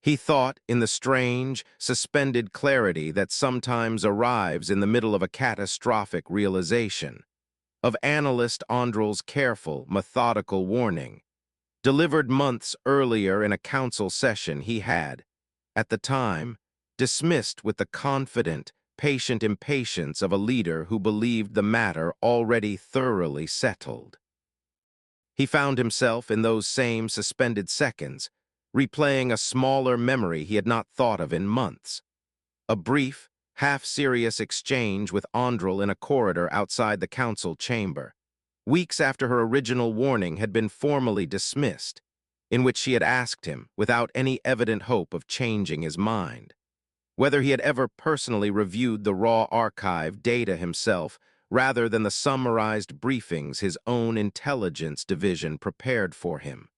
He thought, in the strange, suspended clarity that sometimes arrives in the middle of a catastrophic realization, of analyst Andrel's careful, methodical warning, delivered months earlier in a council session he had, at the time, dismissed with the confident, patient impatience of a leader who believed the matter already thoroughly settled. He found himself, in those same suspended seconds, replaying a smaller memory he had not thought of in months. A brief, half-serious exchange with Andrel in a corridor outside the council chamber, weeks after her original warning had been formally dismissed, in which she had asked him, without any evident hope of changing his mind, whether he had ever personally reviewed the raw archive data himself rather than the summarized briefings his own intelligence division prepared for him.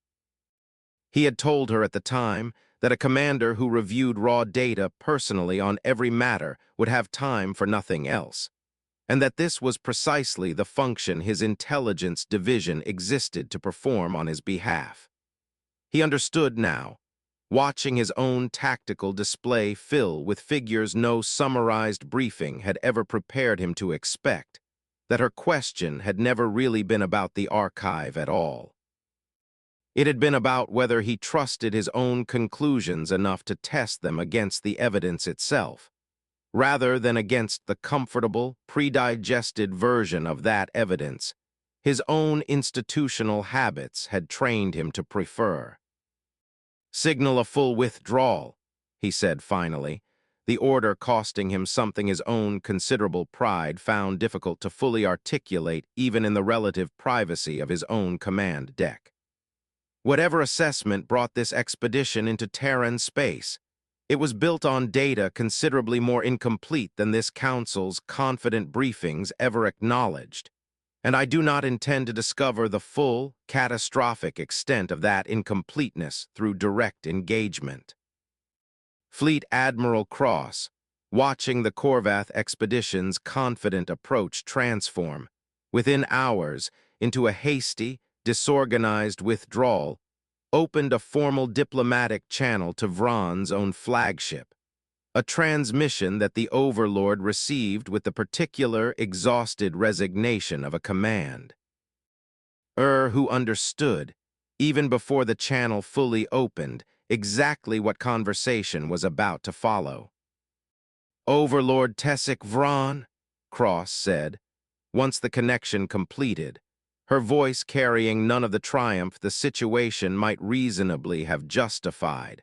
He had told her at the time that a commander who reviewed raw data personally on every matter would have time for nothing else, and that this was precisely the function his intelligence division existed to perform on his behalf. He understood now, watching his own tactical display fill with figures no summarized briefing had ever prepared him to expect, that her question had never really been about the archive at all. It had been about whether he trusted his own conclusions enough to test them against the evidence itself, rather than against the comfortable, predigested version of that evidence his own institutional habits had trained him to prefer. "Signal a full withdrawal," he said finally, the order costing him something his own considerable pride found difficult to fully articulate even in the relative privacy of his own command deck. Whatever assessment brought this expedition into Terran space, it was built on data considerably more incomplete than this council's confident briefings ever acknowledged, and I do not intend to discover the full, catastrophic extent of that incompleteness through direct engagement. Fleet Admiral Cross, watching the Korvath expedition's confident approach transform, within hours, into a hasty, disorganized withdrawal, opened a formal diplomatic channel to Vron's own flagship, a transmission that the Overlord received with the particular, exhausted resignation of a command. Who understood, even before the channel fully opened, exactly what conversation was about to follow. "Overlord Tessic Vron," Cross said, once the connection completed, her voice carrying none of the triumph the situation might reasonably have justified.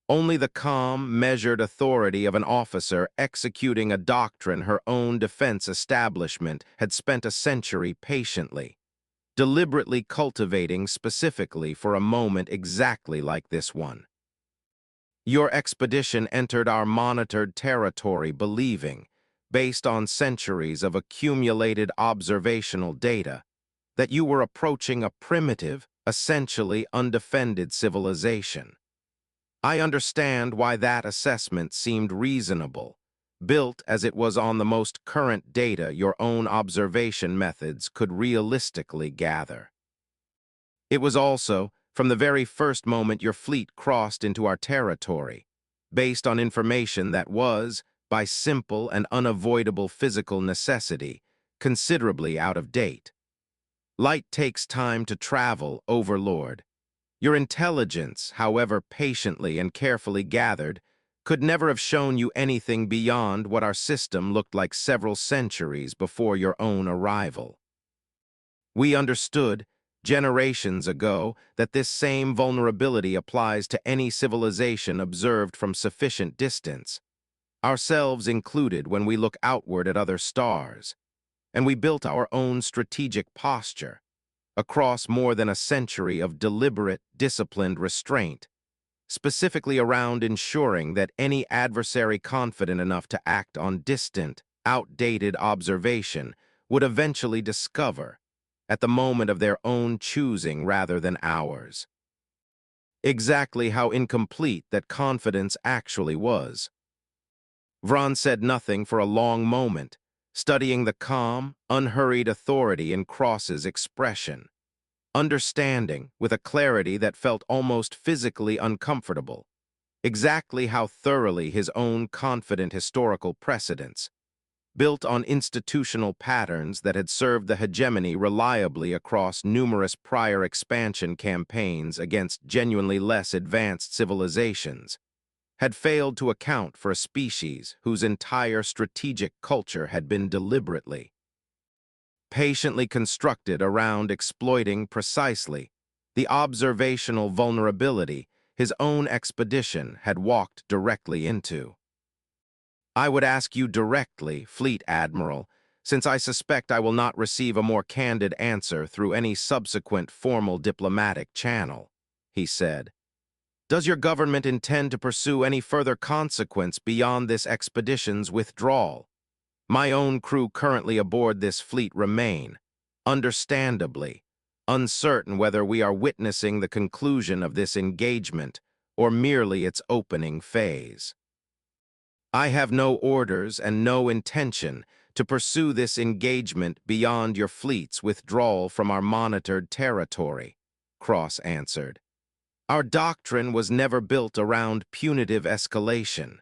Only the calm, measured authority of an officer executing a doctrine her own defense establishment had spent a century patiently, deliberately cultivating specifically for a moment exactly like this one. "Your expedition entered our monitored territory believing, based on centuries of accumulated observational data, that you were approaching a primitive, essentially undefended civilization. I understand why that assessment seemed reasonable, built as it was on the most current data your own observation methods could realistically gather. It was also, from the very first moment your fleet crossed into our territory, based on information that was, by simple and unavoidable physical necessity, considerably out of date. Light takes time to travel, Overlord. Your intelligence, however patiently and carefully gathered, could never have shown you anything beyond what our system looked like several centuries before your own arrival. We understood, generations ago, that this same vulnerability applies to any civilization observed from sufficient distance, ourselves included when we look outward at other stars, and we built our own strategic posture, across more than a century of deliberate, disciplined restraint, specifically around ensuring that any adversary confident enough to act on distant, outdated observation would eventually discover, at the moment of their own choosing rather than ours, exactly how incomplete that confidence actually was. Vron said nothing for a long moment, studying the calm, unhurried authority in Cross's expression, understanding, with a clarity that felt almost physically uncomfortable, exactly how thoroughly his own confident historical precedents, built on institutional patterns that had served the hegemony reliably across numerous prior expansion campaigns against genuinely less advanced civilizations, had failed to account for a species whose entire strategic culture had been deliberately, patiently constructed around exploiting precisely the observational vulnerability his own expedition had walked directly into. I would ask you directly, Fleet Admiral, since I suspect I will not receive a more candid answer through any subsequent formal diplomatic channel, he said. Does your government intend to pursue any further consequence beyond this expedition's withdrawal? My own crew currently aboard this fleet remain, understandably, uncertain whether we are witnessing the conclusion of this engagement or merely its opening phase. I have no orders and no intention to pursue this engagement beyond your fleet's withdrawal from our monitored territory, Cross answered. Our doctrine was never built around punitive escalation.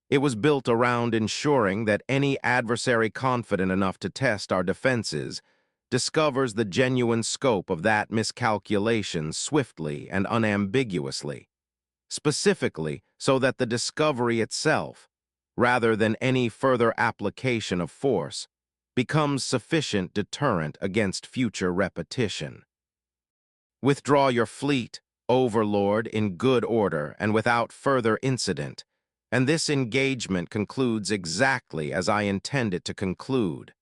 It was built around ensuring that any adversary confident enough to test our defenses discovers the genuine scope of that miscalculation swiftly and unambiguously, specifically so that the discovery itself, rather than any further application of force, becomes sufficient deterrent against future repetition. Withdraw your fleet, Overlord, in good order and without further incident, and this engagement concludes exactly as I intend it to conclude,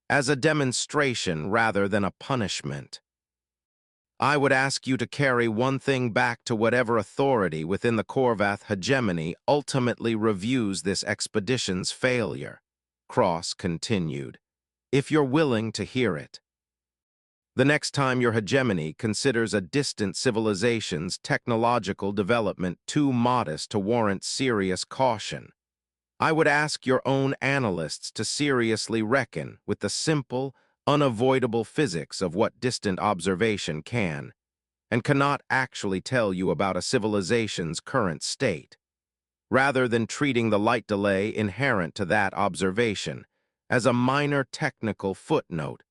as a demonstration rather than a punishment. I would ask you to carry one thing back to whatever authority within the Korvath hegemony ultimately reviews this expedition's failure, Cross continued, if you're willing to hear it. The next time your hegemony considers a distant civilization's technological development too modest to warrant serious caution, I would ask your own analysts to seriously reckon with the simple, unavoidable physics of what distant observation can, and cannot actually tell you about a civilization's current state, rather than treating the light delay inherent to that observation as a minor technical footnote,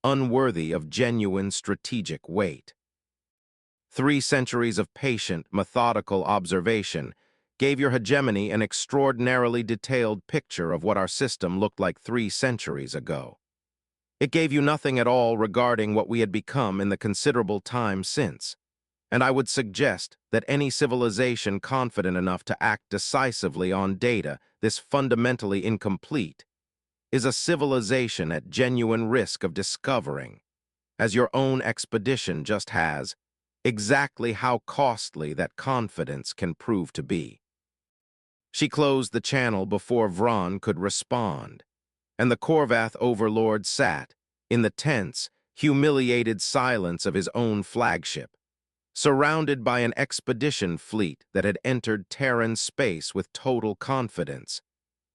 unworthy of genuine strategic weight. 3 centuries of patient, methodical observation gave your hegemony an extraordinarily detailed picture of what our system looked like 3 centuries ago. It gave you nothing at all regarding what we had become in the considerable time since, and I would suggest that any civilization confident enough to act decisively on data this fundamentally incomplete is a civilization at genuine risk of discovering, as your own expedition just has, exactly how costly that confidence can prove to be. She closed the channel before Vron could respond, and the Korvath overlord sat in the tense, humiliated silence of his own flagship, surrounded by an expedition fleet that had entered Terran space with total confidence,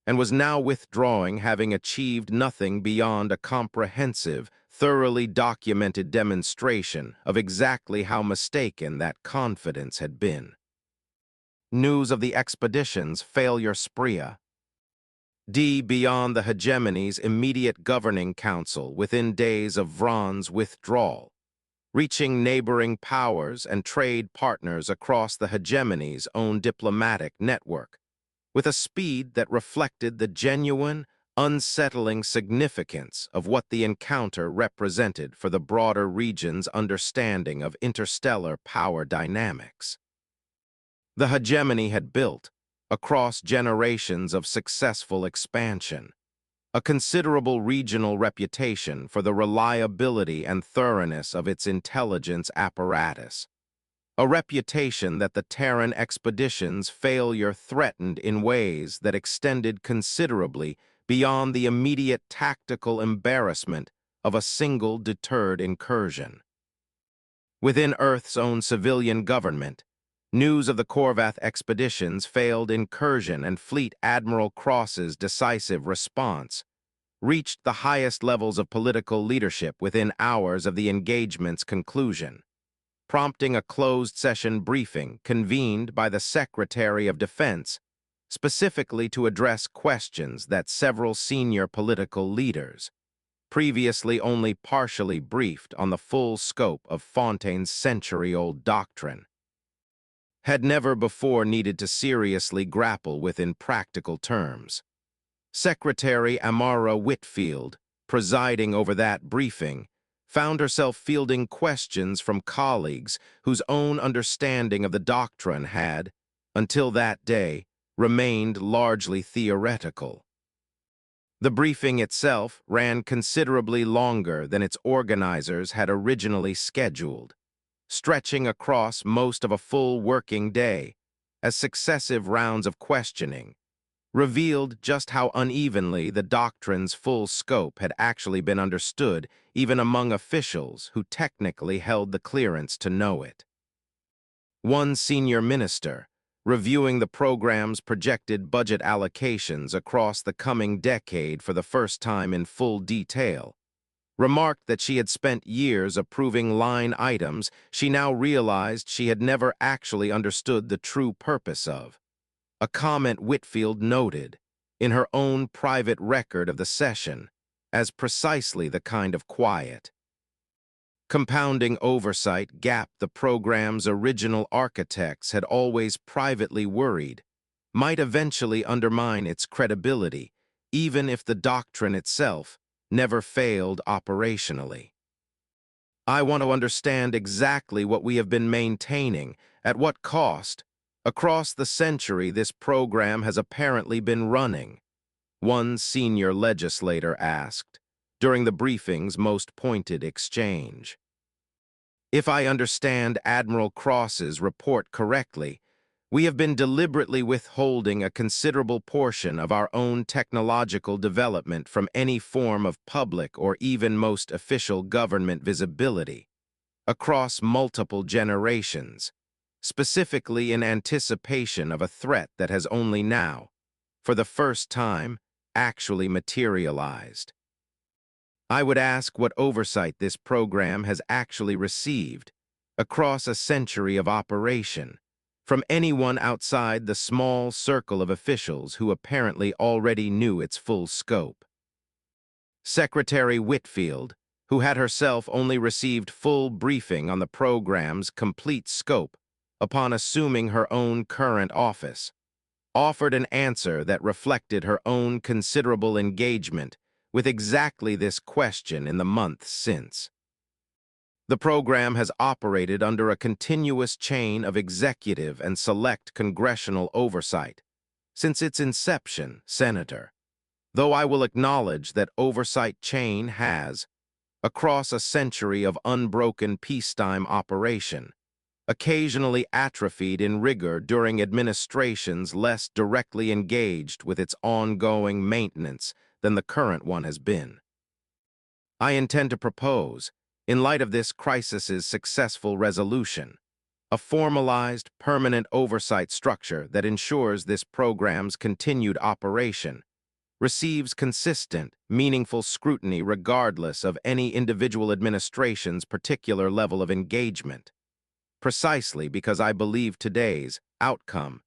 and was now withdrawing, having achieved nothing beyond a comprehensive, thoroughly documented demonstration of exactly how mistaken that confidence had been. News of the expedition's failure spree. Beyond the hegemony's immediate governing council within days of Vron's withdrawal, reaching neighboring powers and trade partners across the hegemony's own diplomatic network, with a speed that reflected the genuine, unsettling significance of what the encounter represented for the broader region's understanding of interstellar power dynamics. The hegemony had built, across generations of successful expansion, a considerable regional reputation for the reliability and thoroughness of its intelligence apparatus, a reputation that the Terran expedition's failure threatened in ways that extended considerably beyond the immediate tactical embarrassment of a single deterred incursion. Within Earth's own civilian government, news of the Korvath expedition's failed incursion and Fleet Admiral Cross's decisive response reached the highest levels of political leadership within hours of the engagement's conclusion, prompting a closed-session briefing convened by the Secretary of Defense specifically to address questions that several senior political leaders, previously only partially briefed on the full scope of Fontaine's century-old doctrine, had never before needed to seriously grapple with in practical terms. Secretary Amara Whitfield, presiding over that briefing, found herself fielding questions from colleagues whose own understanding of the doctrine had, until that day, remained largely theoretical. The briefing itself ran considerably longer than its organizers had originally scheduled, stretching across most of a full working day, as successive rounds of questioning revealed just how unevenly the doctrine's full scope had actually been understood even among officials who technically held the clearance to know it. One senior minister, reviewing the program's projected budget allocations across the coming decade for the first time in full detail, remarked that she had spent years approving line items she now realized she had never actually understood the true purpose of, a comment Whitfield noted, in her own private record of the session, as precisely the kind of quiet, compounding oversight gap the program's original architects had always privately worried might eventually undermine its credibility, even if the doctrine itself never failed operationally. I want to understand exactly what we have been maintaining, at what cost, across the century this program has apparently been running, one senior legislator asked, during the briefing's most pointed exchange. If I understand Admiral Cross's report correctly, we have been deliberately withholding a considerable portion of our own technological development from any form of public or even most official government visibility, across multiple generations, specifically in anticipation of a threat that has only now, for the first time, actually materialized. I would ask what oversight this program has actually received across a century of operation from anyone outside the small circle of officials who apparently already knew its full scope. Secretary Whitfield, who had herself only received full briefing on the program's complete scope upon assuming her own current office, offered an answer that reflected her own considerable engagement with exactly this question in the months since. The program has operated under a continuous chain of executive and select congressional oversight since its inception, Senator, though I will acknowledge that oversight chain has, across a century of unbroken peacetime operation, occasionally atrophied in rigor during administrations less directly engaged with its ongoing maintenance than the current one has been. I intend to propose, in light of this crisis's successful resolution, a formalized, permanent oversight structure that ensures this program's continued operation receives consistent, meaningful scrutiny regardless of any individual administration's particular level of engagement, precisely because I believe today's outcome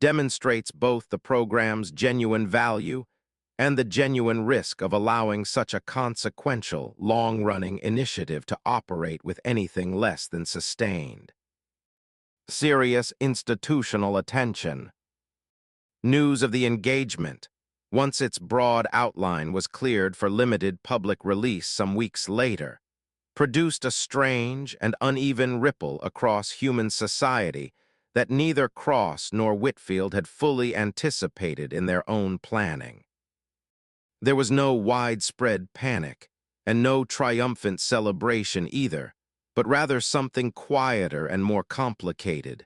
demonstrates both the program's genuine value and the genuine risk of allowing such a consequential, long-running initiative to operate with anything less than sustained, serious institutional attention. News of the engagement, once its broad outline was cleared for limited public release some weeks later, produced a strange and uneven ripple across human society that neither Cross nor Whitfield had fully anticipated in their own planning. There was no widespread panic, and no triumphant celebration either, but rather something quieter and more complicated.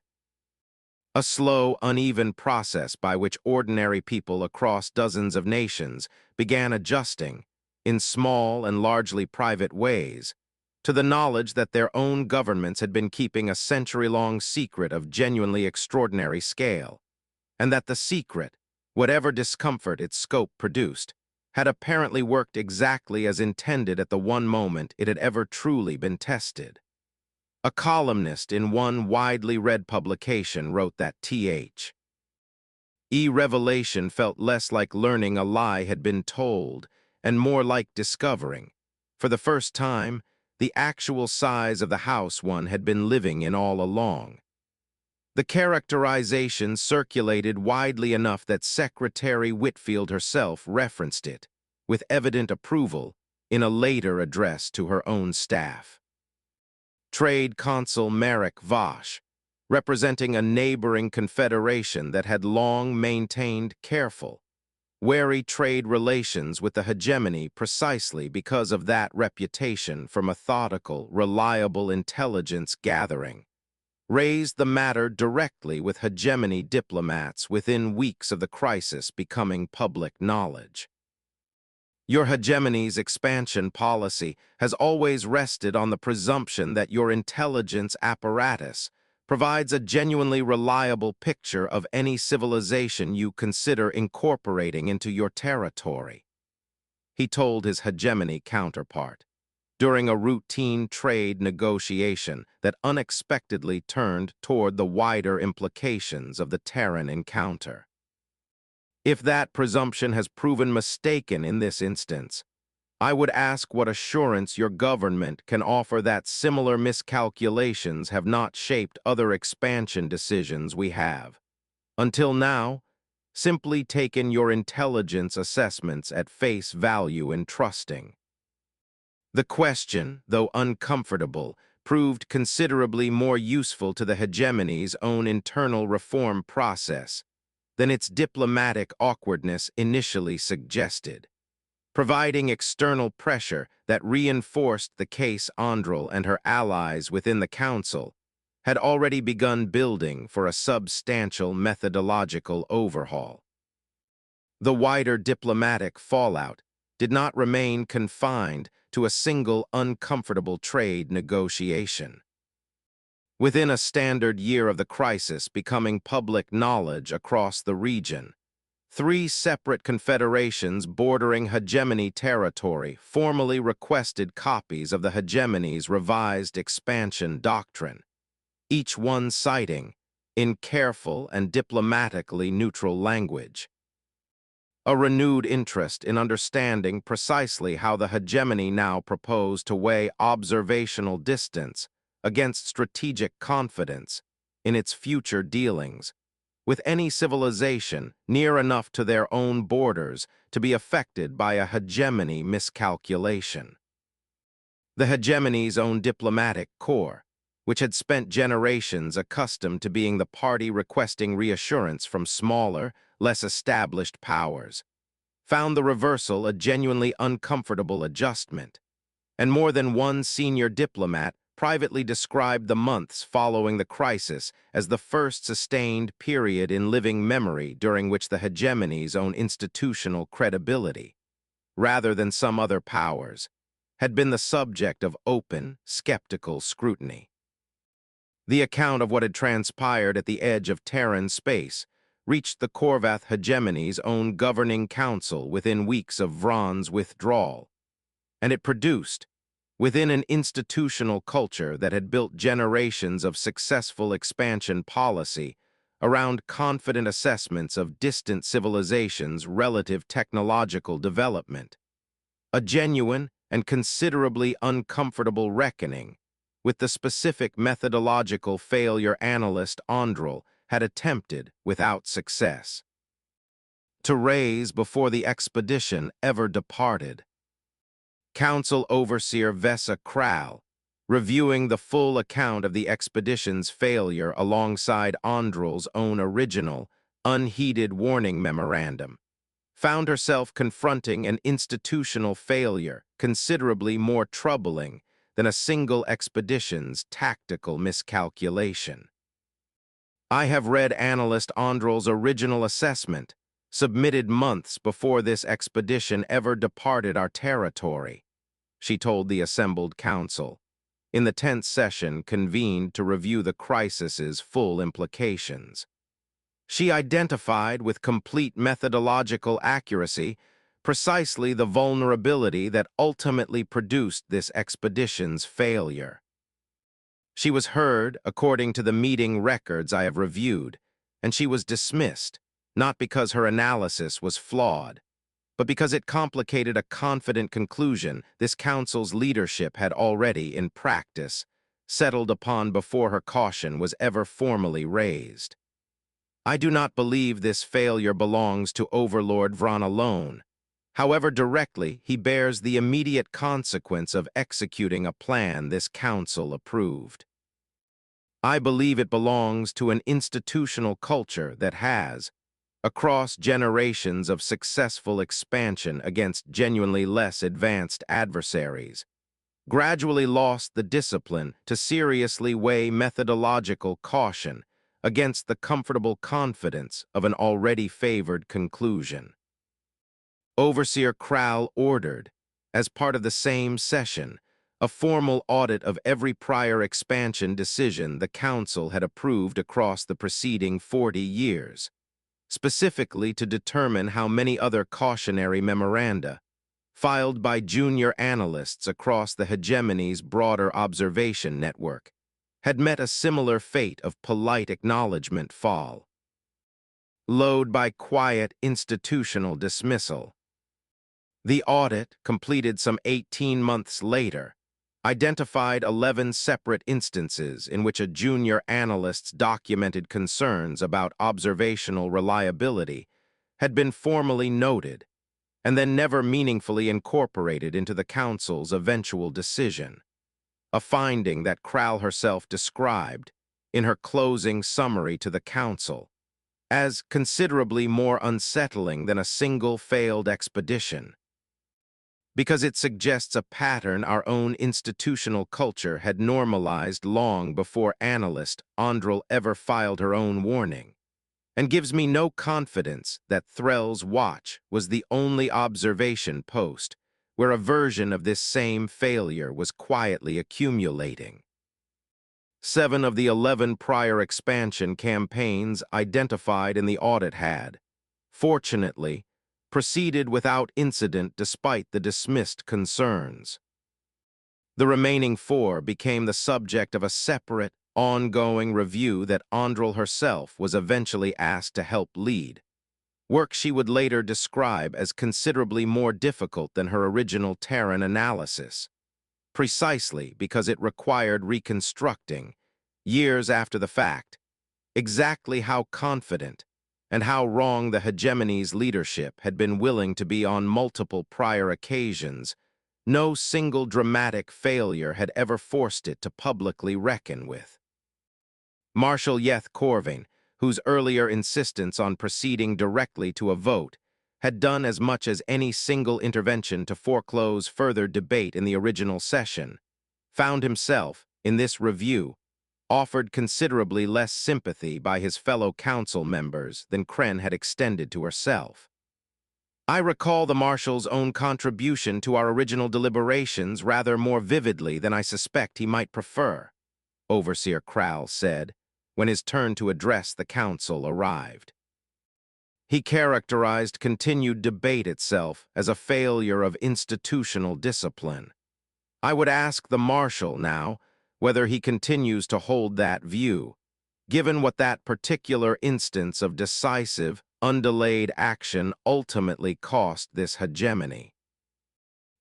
A slow, uneven process by which ordinary people across dozens of nations began adjusting, in small and largely private ways, to the knowledge that their own governments had been keeping a century-long secret of genuinely extraordinary scale, and that the secret, whatever discomfort its scope produced, had apparently worked exactly as intended at the one moment it had ever truly been tested. A columnist in one widely read publication wrote that Th. Revelation felt less like learning a lie had been told and more like discovering, for the first time, the actual size of the house one had been living in all along. The characterization circulated widely enough that Secretary Whitfield herself referenced it, with evident approval, in a later address to her own staff. Trade Consul Merrick Vosh, representing a neighboring confederation that had long maintained careful, wary trade relations with the hegemony precisely because of that reputation for methodical, reliable intelligence gathering, raised the matter directly with hegemony diplomats within weeks of the crisis becoming public knowledge. Your hegemony's expansion policy has always rested on the presumption that your intelligence apparatus provides a genuinely reliable picture of any civilization you consider incorporating into your territory, he told his hegemony counterpart, during a routine trade negotiation that unexpectedly turned toward the wider implications of the Terran encounter. If that presumption has proven mistaken in this instance, I would ask what assurance your government can offer that similar miscalculations have not shaped other expansion decisions we have, until now, simply taken your intelligence assessments at face value in trusting. The question, though uncomfortable, proved considerably more useful to the hegemony's own internal reform process than its diplomatic awkwardness initially suggested, providing external pressure that reinforced the case Andrel and her allies within the Council had already begun building for a substantial methodological overhaul. The wider diplomatic fallout did not remain confined to a single uncomfortable trade negotiation. Within a standard year of the crisis becoming public knowledge across the region, Three separate confederations bordering hegemony territory formally requested copies of the hegemony's revised expansion doctrine, each one citing, in careful and diplomatically neutral language, a renewed interest in understanding precisely how the hegemony now proposed to weigh observational distance against strategic confidence in its future dealings with any civilization near enough to their own borders to be affected by a hegemony miscalculation. The hegemony's own diplomatic corps, which had spent generations accustomed to being the party requesting reassurance from smaller, less established powers, found the reversal a genuinely uncomfortable adjustment, and more than one senior diplomat privately described the months following the crisis as the first sustained period in living memory during which the hegemony's own institutional credibility, rather than some other powers, had been the subject of open, skeptical scrutiny. The account of what had transpired at the edge of Terran space reached the Korvath hegemony's own governing council within weeks of Vron's withdrawal, and it produced, within an institutional culture that had built generations of successful expansion policy around confident assessments of distant civilizations' relative technological development, a genuine and considerably uncomfortable reckoning with the specific methodological failure analyst Andrel had attempted without success to raise before the expedition ever departed. Council Overseer Vesa Kral, reviewing the full account of the expedition's failure alongside Andrel's own original, unheeded warning memorandum, found herself confronting an institutional failure considerably more troubling than a single expedition's tactical miscalculation. I have read analyst Andrel's original assessment, submitted months before this expedition ever departed our territory, she told the assembled council, in the tense session convened to review the crisis's full implications. She identified with complete methodological accuracy precisely the vulnerability that ultimately produced this expedition's failure. She was heard according to the meeting records I have reviewed, and she was dismissed, not because her analysis was flawed, but because it complicated a confident conclusion this council's leadership had already, in practice, settled upon before her caution was ever formally raised. I do not believe this failure belongs to Overlord Vron alone. However directly he bears the immediate consequence of executing a plan this council approved. I believe it belongs to an institutional culture that has, across generations of successful expansion against genuinely less advanced adversaries, gradually lost the discipline to seriously weigh methodological caution against the comfortable confidence of an already favored conclusion. Overseer Kral ordered, as part of the same session, a formal audit of every prior expansion decision the Council had approved across the preceding 40 years, specifically to determine how many other cautionary memoranda, filed by junior analysts across the hegemony's broader observation network, had met a similar fate of polite acknowledgement fall, followed by quiet institutional dismissal. The audit, completed some 18 months later, identified 11 separate instances in which a junior analyst's documented concerns about observational reliability had been formally noted and then never meaningfully incorporated into the Council's eventual decision, a finding that Kral herself described, in her closing summary to the Council, as considerably more unsettling than a single failed expedition, because it suggests a pattern our own institutional culture had normalized long before analyst Andrel ever filed her own warning, and gives me no confidence that Threll's watch was the only observation post where a version of this same failure was quietly accumulating. 7 of the 11 prior expansion campaigns identified in the audit had, fortunately, proceeded without incident despite the dismissed concerns. The remaining 4 became the subject of a separate, ongoing review that Andrel herself was eventually asked to help lead, work she would later describe as considerably more difficult than her original Terran analysis, precisely because it required reconstructing, years after the fact, exactly how confident and how wrong the hegemony's leadership had been willing to be on multiple prior occasions. No single dramatic failure had ever forced it to publicly reckon with. Marshal Yeth Corvin, whose earlier insistence on proceeding directly to a vote had done as much as any single intervention to foreclose further debate in the original session, found himself, in this review, offered considerably less sympathy by his fellow council members than Kren had extended to herself. I recall the Marshal's own contribution to our original deliberations rather more vividly than I suspect he might prefer, Overseer Kral said, when his turn to address the council arrived. He characterized continued debate itself as a failure of institutional discipline. I would ask the Marshal now whether he continues to hold that view, given what that particular instance of decisive, undelayed action ultimately cost this hegemony.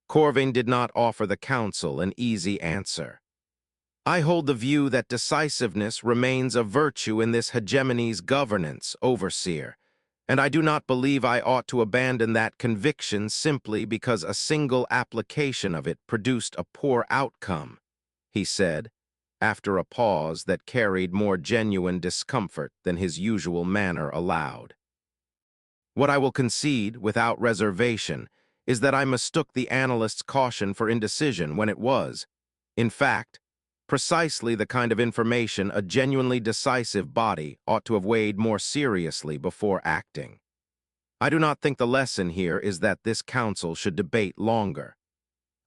Corvin did not offer the council an easy answer. I hold the view that decisiveness remains a virtue in this hegemony's governance, Overseer, and I do not believe I ought to abandon that conviction simply because a single application of it produced a poor outcome, he said, after a pause that carried more genuine discomfort than his usual manner allowed. What I will concede, without reservation, is that I mistook the analyst's caution for indecision when it was, in fact, precisely the kind of information a genuinely decisive body ought to have weighed more seriously before acting. I do not think the lesson here is that this council should debate longer.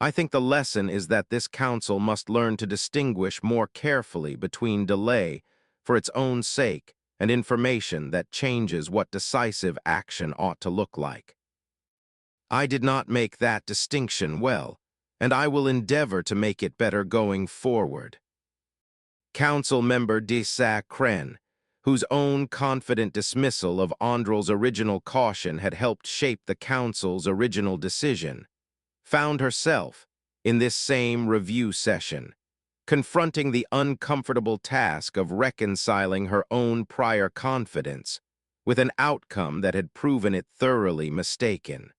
I think the lesson is that this council must learn to distinguish more carefully between delay for its own sake and information that changes what decisive action ought to look like. I did not make that distinction well, and I will endeavor to make it better going forward. Council member Disa Kren, whose own confident dismissal of Andrel's original caution had helped shape the council's original decision, found herself, in this same review session, confronting the uncomfortable task of reconciling her own prior confidence with an outcome that had proven it thoroughly mistaken.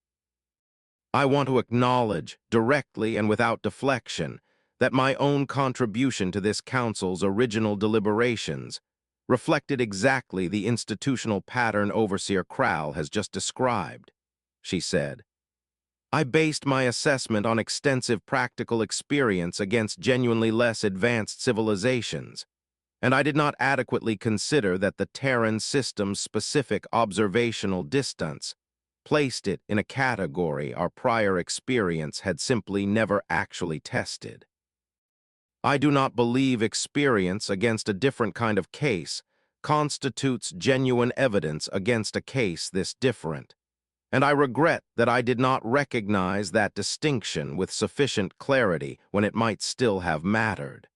I want to acknowledge, directly and without deflection, that my own contribution to this council's original deliberations reflected exactly the institutional pattern Overseer Kral has just described, she said. I based my assessment on extensive practical experience against genuinely less advanced civilizations, and I did not adequately consider that the Terran system's specific observational distance placed it in a category our prior experience had simply never actually tested. I do not believe experience against a different kind of case constitutes genuine evidence against a case this different, and I regret that I did not recognize that distinction with sufficient clarity when it might still have mattered.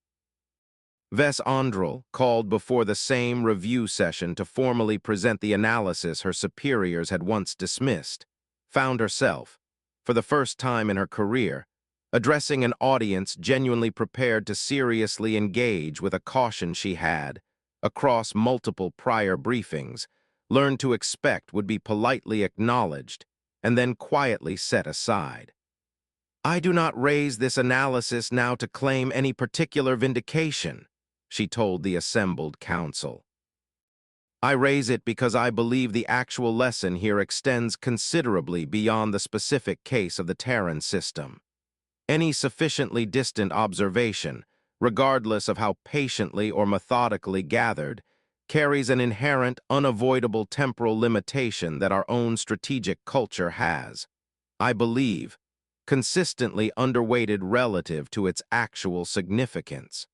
Ves Andrel, called before the same review session to formally present the analysis her superiors had once dismissed, found herself, for the first time in her career, addressing an audience genuinely prepared to seriously engage with a caution she had, across multiple prior briefings, learned to expect would be politely acknowledged and then quietly set aside. I do not raise this analysis now to claim any particular vindication, she told the assembled council. I raise it because I believe the actual lesson here extends considerably beyond the specific case of the Terran system. Any sufficiently distant observation, regardless of how patiently or methodically gathered, carries an inherent, unavoidable temporal limitation that our own strategic culture has, I believe, consistently underweighted relative to its actual significance.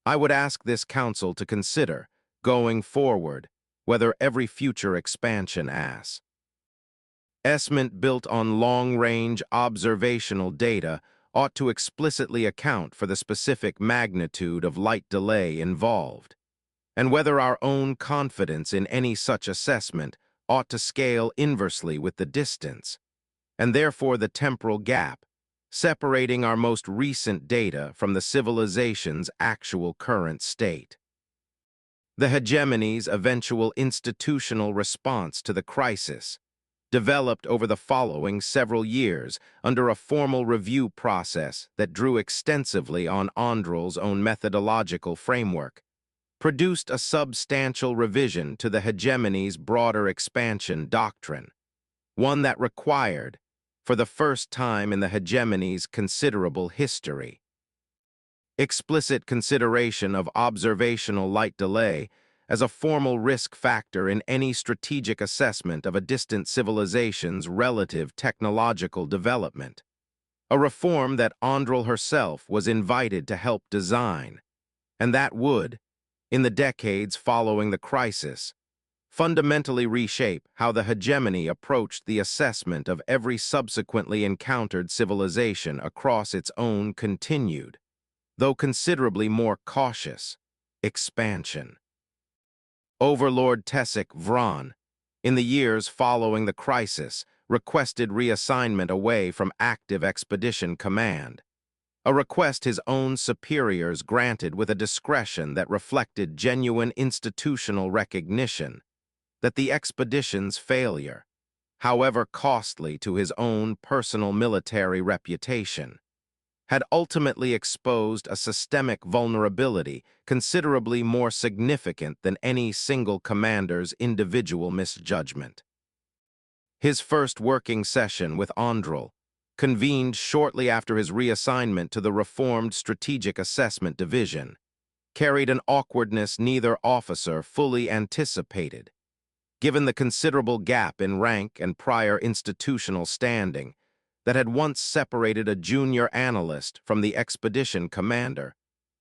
I would ask this council to consider, going forward, whether every future expansion asks Estimate built on long-range observational data ought to explicitly account for the specific magnitude of light delay involved, and whether our own confidence in any such assessment ought to scale inversely with the distance, and therefore the temporal gap, separating our most recent data from the civilization's actual current state. The hegemony's eventual institutional response to the crisis developed over the following several years under a formal review process that drew extensively on Andrel's own methodological framework, produced a substantial revision to the hegemony's broader expansion doctrine, one that required, for the first time in the hegemony's considerable history, explicit consideration of observational light delay as a formal risk factor in any strategic assessment of a distant civilization's relative technological development, a reform that Andrel herself was invited to help design, and that would, in the decades following the crisis, fundamentally reshape how the hegemony approached the assessment of every subsequently encountered civilization across its own continued, though considerably more cautious, expansion. Overlord Tessic Vron, in the years following the crisis, requested reassignment away from active expedition command, a request his own superiors granted with a discretion that reflected genuine institutional recognition that the expedition's failure, however costly to his own personal military reputation, had ultimately exposed a systemic vulnerability considerably more significant than any single commander's individual misjudgment. His first working session with Andrel, convened shortly after his reassignment to the reformed Strategic Assessment Division, carried an awkwardness neither officer fully anticipated, given the considerable gap in rank and prior institutional standing that had once separated a junior analyst from the expedition commander,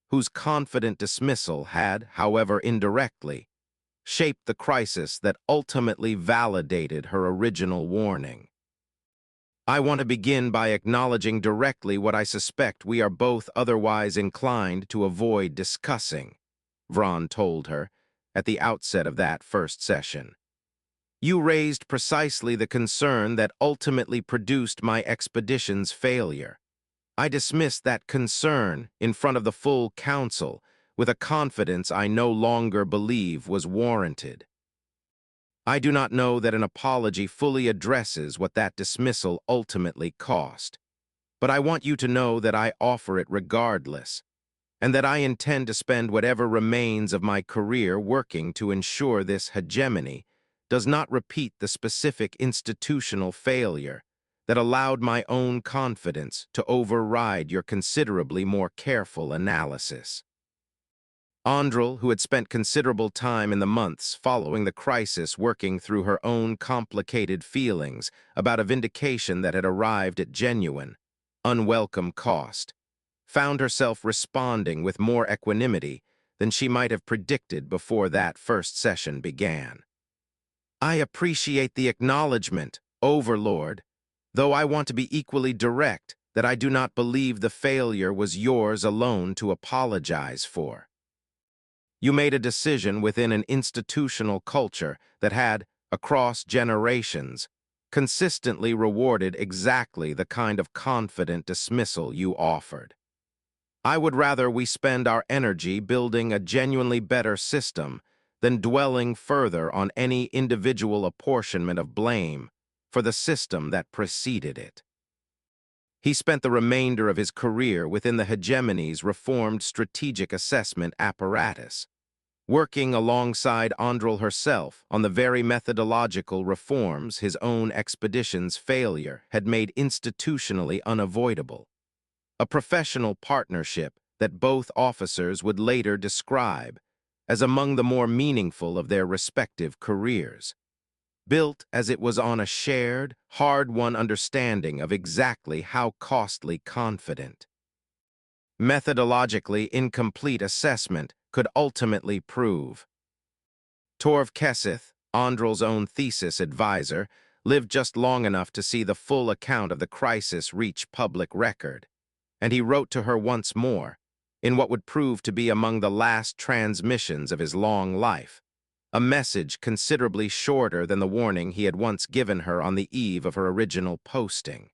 whose confident dismissal had, however indirectly, shaped the crisis that ultimately validated her original warning. I want to begin by acknowledging directly what I suspect we are both otherwise inclined to avoid discussing, Vron told her at the outset of that first session. You raised precisely the concern that ultimately produced my expedition's failure. I dismissed that concern in front of the full council with a confidence I no longer believe was warranted. I do not know that an apology fully addresses what that dismissal ultimately cost, but I want you to know that I offer it regardless, and that I intend to spend whatever remains of my career working to ensure this hegemony does not repeat the specific institutional failure that allowed my own confidence to override your considerably more careful analysis. Andrel, who had spent considerable time in the months following the crisis working through her own complicated feelings about a vindication that had arrived at genuine, unwelcome cost, found herself responding with more equanimity than she might have predicted before that first session began. I appreciate the acknowledgement, Overlord, though I want to be equally direct that I do not believe the failure was yours alone to apologize for. You made a decision within an institutional culture that had, across generations, consistently rewarded exactly the kind of confident dismissal you offered. I would rather we spend our energy building a genuinely better system than dwelling further on any individual apportionment of blame for the system that preceded it. He spent the remainder of his career within the hegemony's reformed strategic assessment apparatus, working alongside Andrel herself on the very methodological reforms his own expedition's failure had made institutionally unavoidable, a professional partnership that both officers would later describe as among the more meaningful of their respective careers, built as it was on a shared, hard-won understanding of exactly how costly confident, methodologically incomplete assessment could ultimately prove. Torv Kesseth, Andrel's own thesis advisor, lived just long enough to see the full account of the crisis reach public record, and he wrote to her once more, in what would prove to be among the last transmissions of his long life, a message considerably shorter than the warning he had once given her on the eve of her original posting.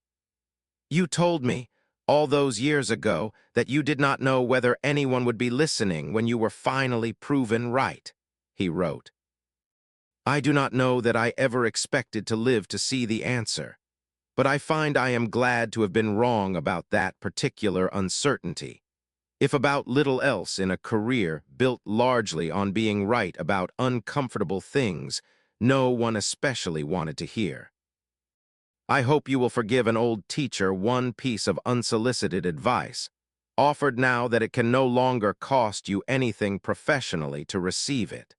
"You told me, all those years ago, that you did not know whether anyone would be listening when you were finally proven right," he wrote. "I do not know that I ever expected to live to see the answer, but I find I am glad to have been wrong about that particular uncertainty, if about little else in a career built largely on being right about uncomfortable things no one especially wanted to hear. I hope you will forgive an old teacher one piece of unsolicited advice, offered now that it can no longer cost you anything professionally to receive it.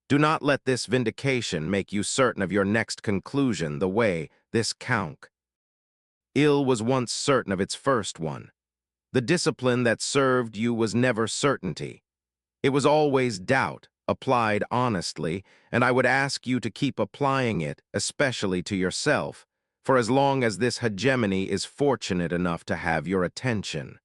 Do not let this vindication make you certain of your next conclusion the way this Count ill was once certain of its first one. The discipline that served you was never certainty. It was always doubt, applied honestly, and I would ask you to keep applying it, especially to yourself, for as long as this hegemony is fortunate enough to have your attention."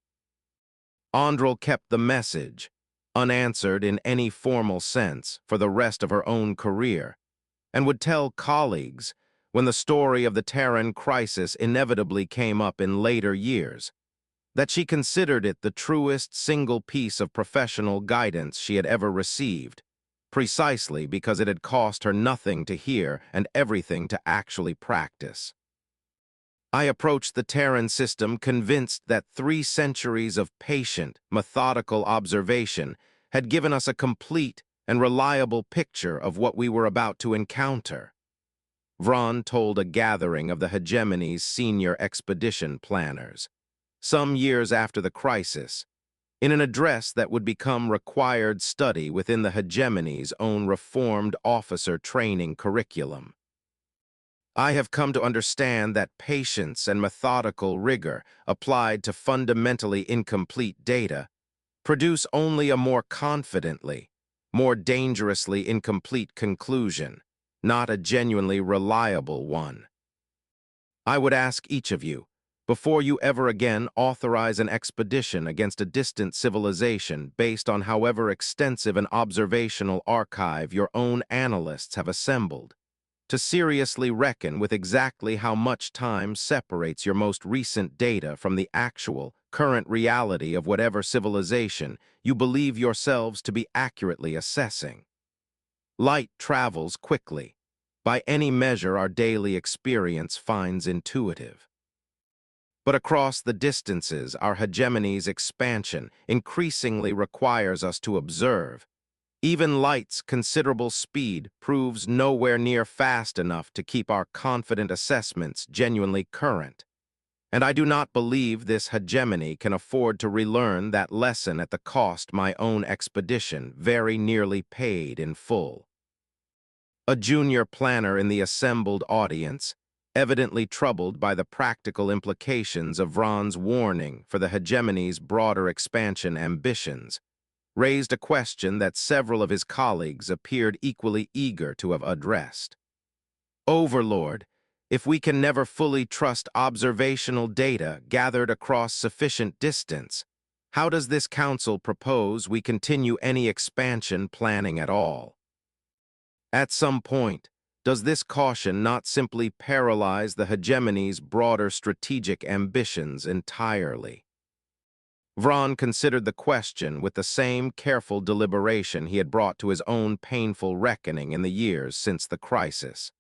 Andrel kept the message, unanswered in any formal sense, for the rest of her own career, and would tell colleagues, when the story of the Terran crisis inevitably came up in later years, that she considered it the truest single piece of professional guidance she had ever received, precisely because it had cost her nothing to hear and everything to actually practice. "I approached the Terran system convinced that 3 centuries of patient, methodical observation had given us a complete and reliable picture of what we were about to encounter," Vron told a gathering of the hegemony's senior expedition planners, some years after the crisis, in an address that would become required study within the hegemony's own reformed officer training curriculum. "I have come to understand that patience and methodical rigor applied to fundamentally incomplete data produce only a more confidently, more dangerously incomplete conclusion, not a genuinely reliable one. I would ask each of you, before you ever again authorize an expedition against a distant civilization based on however extensive an observational archive your own analysts have assembled, to seriously reckon with exactly how much time separates your most recent data from the actual, current reality of whatever civilization you believe yourselves to be accurately assessing. Light travels quickly, by any measure our daily experience finds intuitive. But across the distances our hegemony's expansion increasingly requires us to observe. Even light's considerable speed proves nowhere near fast enough to keep our confident assessments genuinely current, and I do not believe this hegemony can afford to relearn that lesson at the cost my own expedition very nearly paid in full." A junior planner in the assembled audience, evidently troubled by the practical implications of Vron's warning for the hegemony's broader expansion ambitions, raised a question that several of his colleagues appeared equally eager to have addressed. "Overlord, if we can never fully trust observational data gathered across sufficient distance, how does this council propose we continue any expansion planning at all? At some point, does this caution not simply paralyze the hegemony's broader strategic ambitions entirely?" Vron considered the question with the same careful deliberation he had brought to his own painful reckoning in the years since the crisis.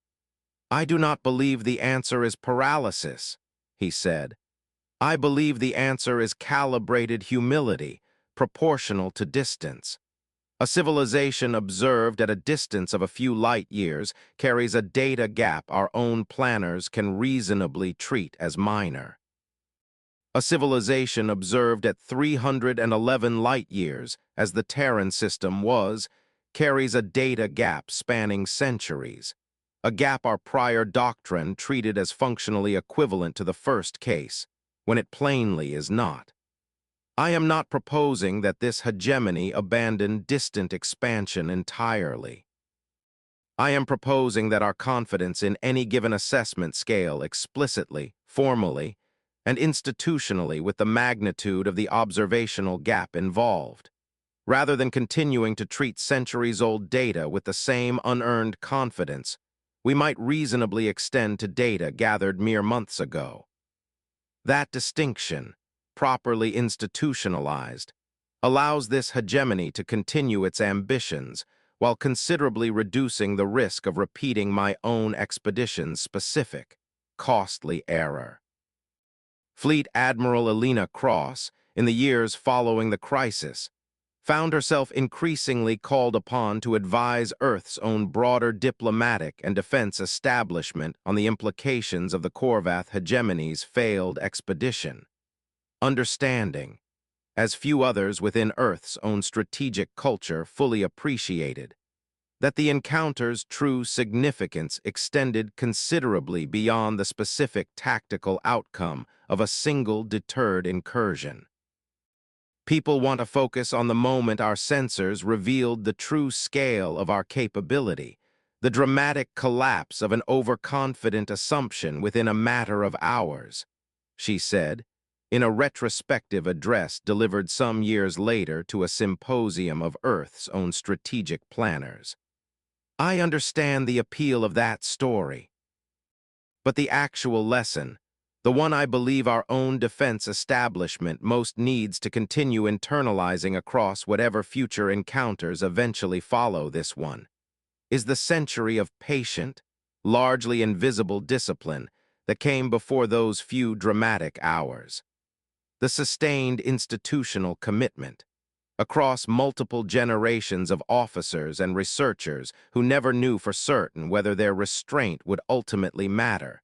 "I do not believe the answer is paralysis," he said. "I believe the answer is calibrated humility, proportional to distance. A civilization observed at a distance of a few light years carries a data gap our own planners can reasonably treat as minor. A civilization observed at 311 light-years, as the Terran system was, carries a data gap spanning centuries, a gap our prior doctrine treated as functionally equivalent to the first case, when it plainly is not. I am not proposing that this hegemony abandon distant expansion entirely. I am proposing that our confidence in any given assessment scale explicitly, formally, and institutionally with the magnitude of the observational gap involved, rather than continuing to treat centuries-old data with the same unearned confidence we might reasonably extend to data gathered mere months ago. That distinction, properly institutionalized, allows this hegemony to continue its ambitions while considerably reducing the risk of repeating my own expedition's specific, costly error. Fleet Admiral Elena Cross, in the years following the crisis, found herself increasingly called upon to advise Earth's own broader diplomatic and defense establishment on the implications of the Korvath hegemony's failed expedition. Understanding, as few others within Earth's own strategic culture fully appreciated, that the encounter's true significance extended considerably beyond the specific tactical outcome of a single deterred incursion. People want to focus on the moment our sensors revealed the true scale of our capability, the dramatic collapse of an overconfident assumption within a matter of hours, she said, in a retrospective address delivered some years later to a symposium of Earth's own strategic planners. I understand the appeal of that story. But the actual lesson, the one I believe our own defense establishment most needs to continue internalizing across whatever future encounters eventually follow this one, is the century of patient, largely invisible discipline that came before those few dramatic hours. The sustained institutional commitment, across multiple generations of officers and researchers who never knew for certain whether their restraint would ultimately matter,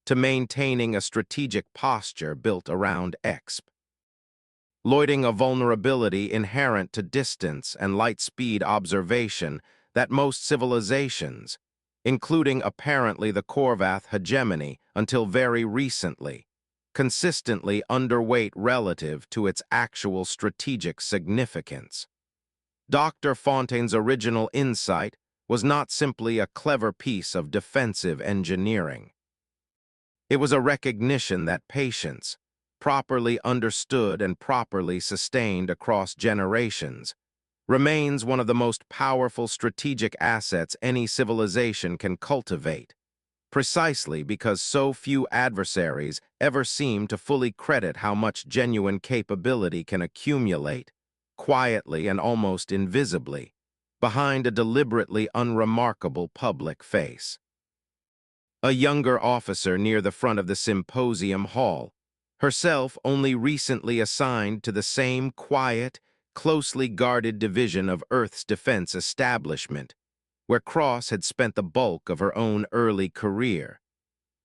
to maintaining a strategic posture built around exploiting a vulnerability inherent to distance and light-speed observation that most civilizations, including apparently the Korvath hegemony until very recently, consistently underweight relative to its actual strategic significance. Dr. Fontaine's original insight was not simply a clever piece of defensive engineering. It was a recognition that patience, properly understood and properly sustained across generations, remains one of the most powerful strategic assets any civilization can cultivate, precisely because so few adversaries ever seem to fully credit how much genuine capability can accumulate, quietly and almost invisibly, behind a deliberately unremarkable public face. A younger officer near the front of the symposium hall, herself only recently assigned to the same quiet, closely guarded division of Earth's defense establishment, where Cross had spent the bulk of her own early career,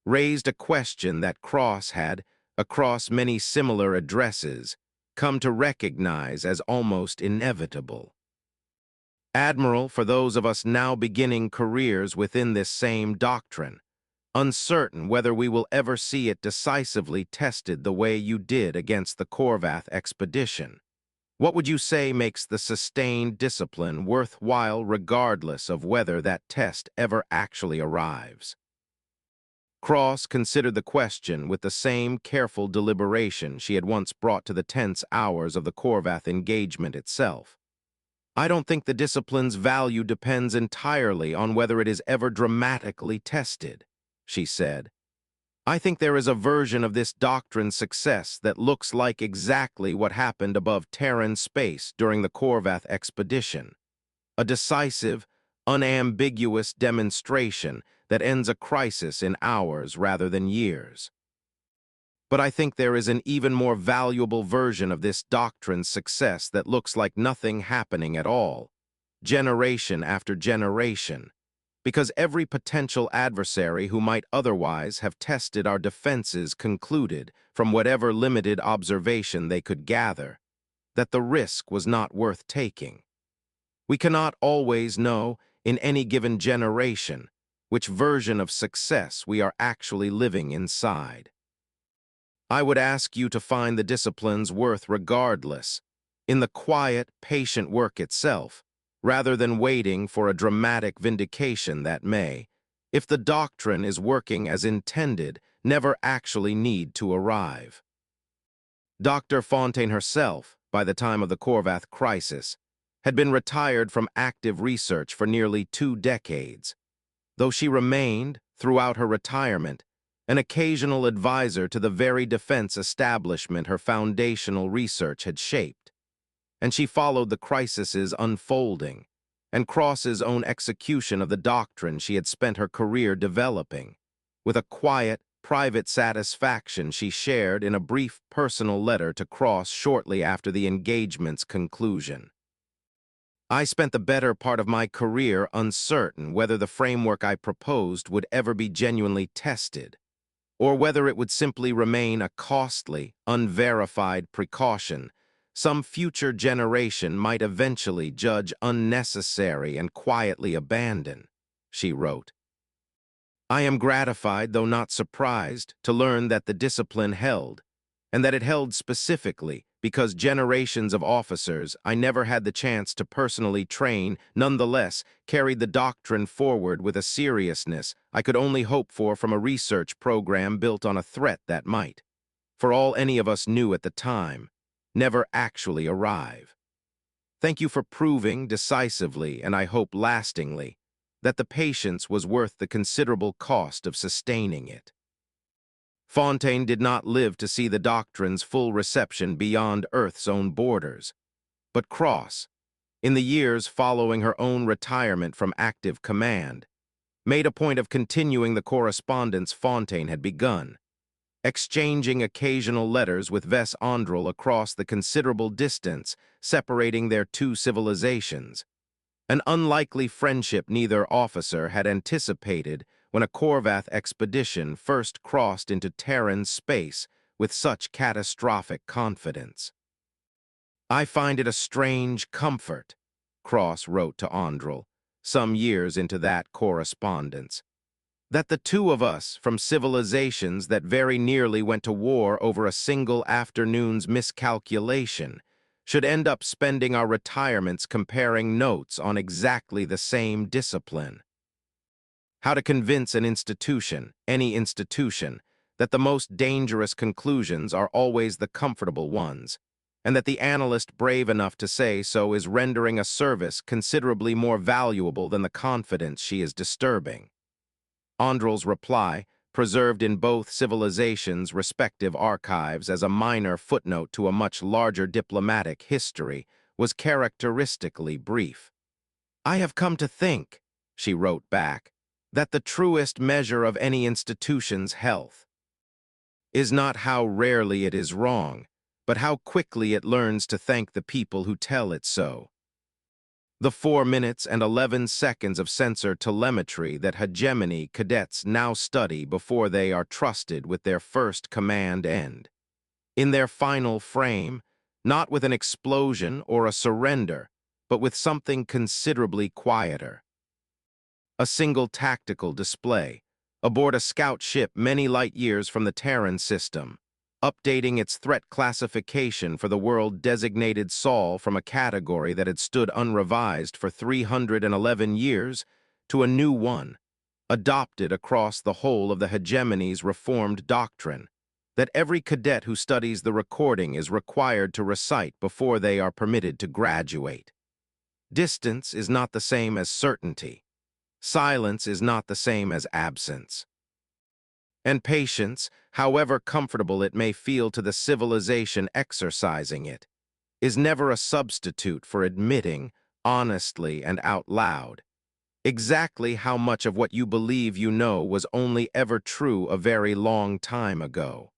raised a question that Cross had, across many similar addresses, come to recognize as almost inevitable. Admiral, for those of us now beginning careers within this same doctrine, uncertain whether we will ever see it decisively tested the way you did against the Korvath expedition, what would you say makes the sustained discipline worthwhile regardless of whether that test ever actually arrives? Cross considered the question with the same careful deliberation she had once brought to the tense hours of the Korvath engagement itself. I don't think the discipline's value depends entirely on whether it is ever dramatically tested, she said. I think there is a version of this doctrine's success that looks like exactly what happened above Terran space during the Korvath expedition. A decisive, unambiguous demonstration that ends a crisis in hours rather than years. But I think there is an even more valuable version of this doctrine's success that looks like nothing happening at all, generation after generation, because every potential adversary who might otherwise have tested our defenses concluded, from whatever limited observation they could gather, that the risk was not worth taking. We cannot always know, in any given generation, which version of success we are actually living inside. I would ask you to find the discipline's worth regardless, in the quiet, patient work itself, rather than waiting for a dramatic vindication that may, if the doctrine is working as intended, never actually need to arrive. Dr. Fontaine herself, by the time of the Corvath crisis, had been retired from active research for nearly 2 decades, though she remained, throughout her retirement, an occasional advisor to the very defense establishment her foundational research had shaped, and she followed the crisis's unfolding and Cross's own execution of the doctrine she had spent her career developing, with a quiet, private satisfaction she shared in a brief personal letter to Cross shortly after the engagement's conclusion. I spent the better part of my career uncertain whether the framework I proposed would ever be genuinely tested, or whether it would simply remain a costly, unverified precaution some future generation might eventually judge unnecessary and quietly abandon, she wrote. I am gratified, though not surprised, to learn that the discipline held, and that it held specifically because generations of officers I never had the chance to personally train nonetheless carried the doctrine forward with a seriousness I could only hope for from a research program built on a threat that might, for all any of us knew at the time, never actually arrive. Thank you for proving decisively, and I hope lastingly, that the patience was worth the considerable cost of sustaining it. Fontaine did not live to see the doctrine's full reception beyond Earth's own borders, but Cross, in the years following her own retirement from active command, made a point of continuing the correspondence Fontaine had begun, exchanging occasional letters with Ves Andrel across the considerable distance separating their 2 civilizations, an unlikely friendship neither officer had anticipated when a Corvath expedition first crossed into Terran space with such catastrophic confidence. I find it a strange comfort, Cross wrote to Andrel, some years into that correspondence, that the 2 of us from civilizations that very nearly went to war over a single afternoon's miscalculation should end up spending our retirements comparing notes on exactly the same discipline. How to convince an institution, any institution, that the most dangerous conclusions are always the comfortable ones, and that the analyst brave enough to say so is rendering a service considerably more valuable than the confidence she is disturbing. Andrel's reply, preserved in both civilizations' respective archives as a minor footnote to a much larger diplomatic history, was characteristically brief. I have come to think, she wrote back, that the truest measure of any institution's health is not how rarely it is wrong, but how quickly it learns to thank the people who tell it so. The 4 minutes and 11 seconds of sensor telemetry that hegemony cadets now study before they are trusted with their first command end. In their final frame, not with an explosion or a surrender, but with something considerably quieter. A single tactical display, aboard a scout ship many light years from the Terran system, updating its threat classification for the world designated Sol from a category that had stood unrevised for 311 years to a new one, adopted across the whole of the hegemony's reformed doctrine, that every cadet who studies the recording is required to recite before they are permitted to graduate. Distance is not the same as certainty. Silence is not the same as absence. And patience, however comfortable it may feel to the civilization exercising it, is never a substitute for admitting, honestly and out loud, exactly how much of what you believe you know was only ever true a very long time ago.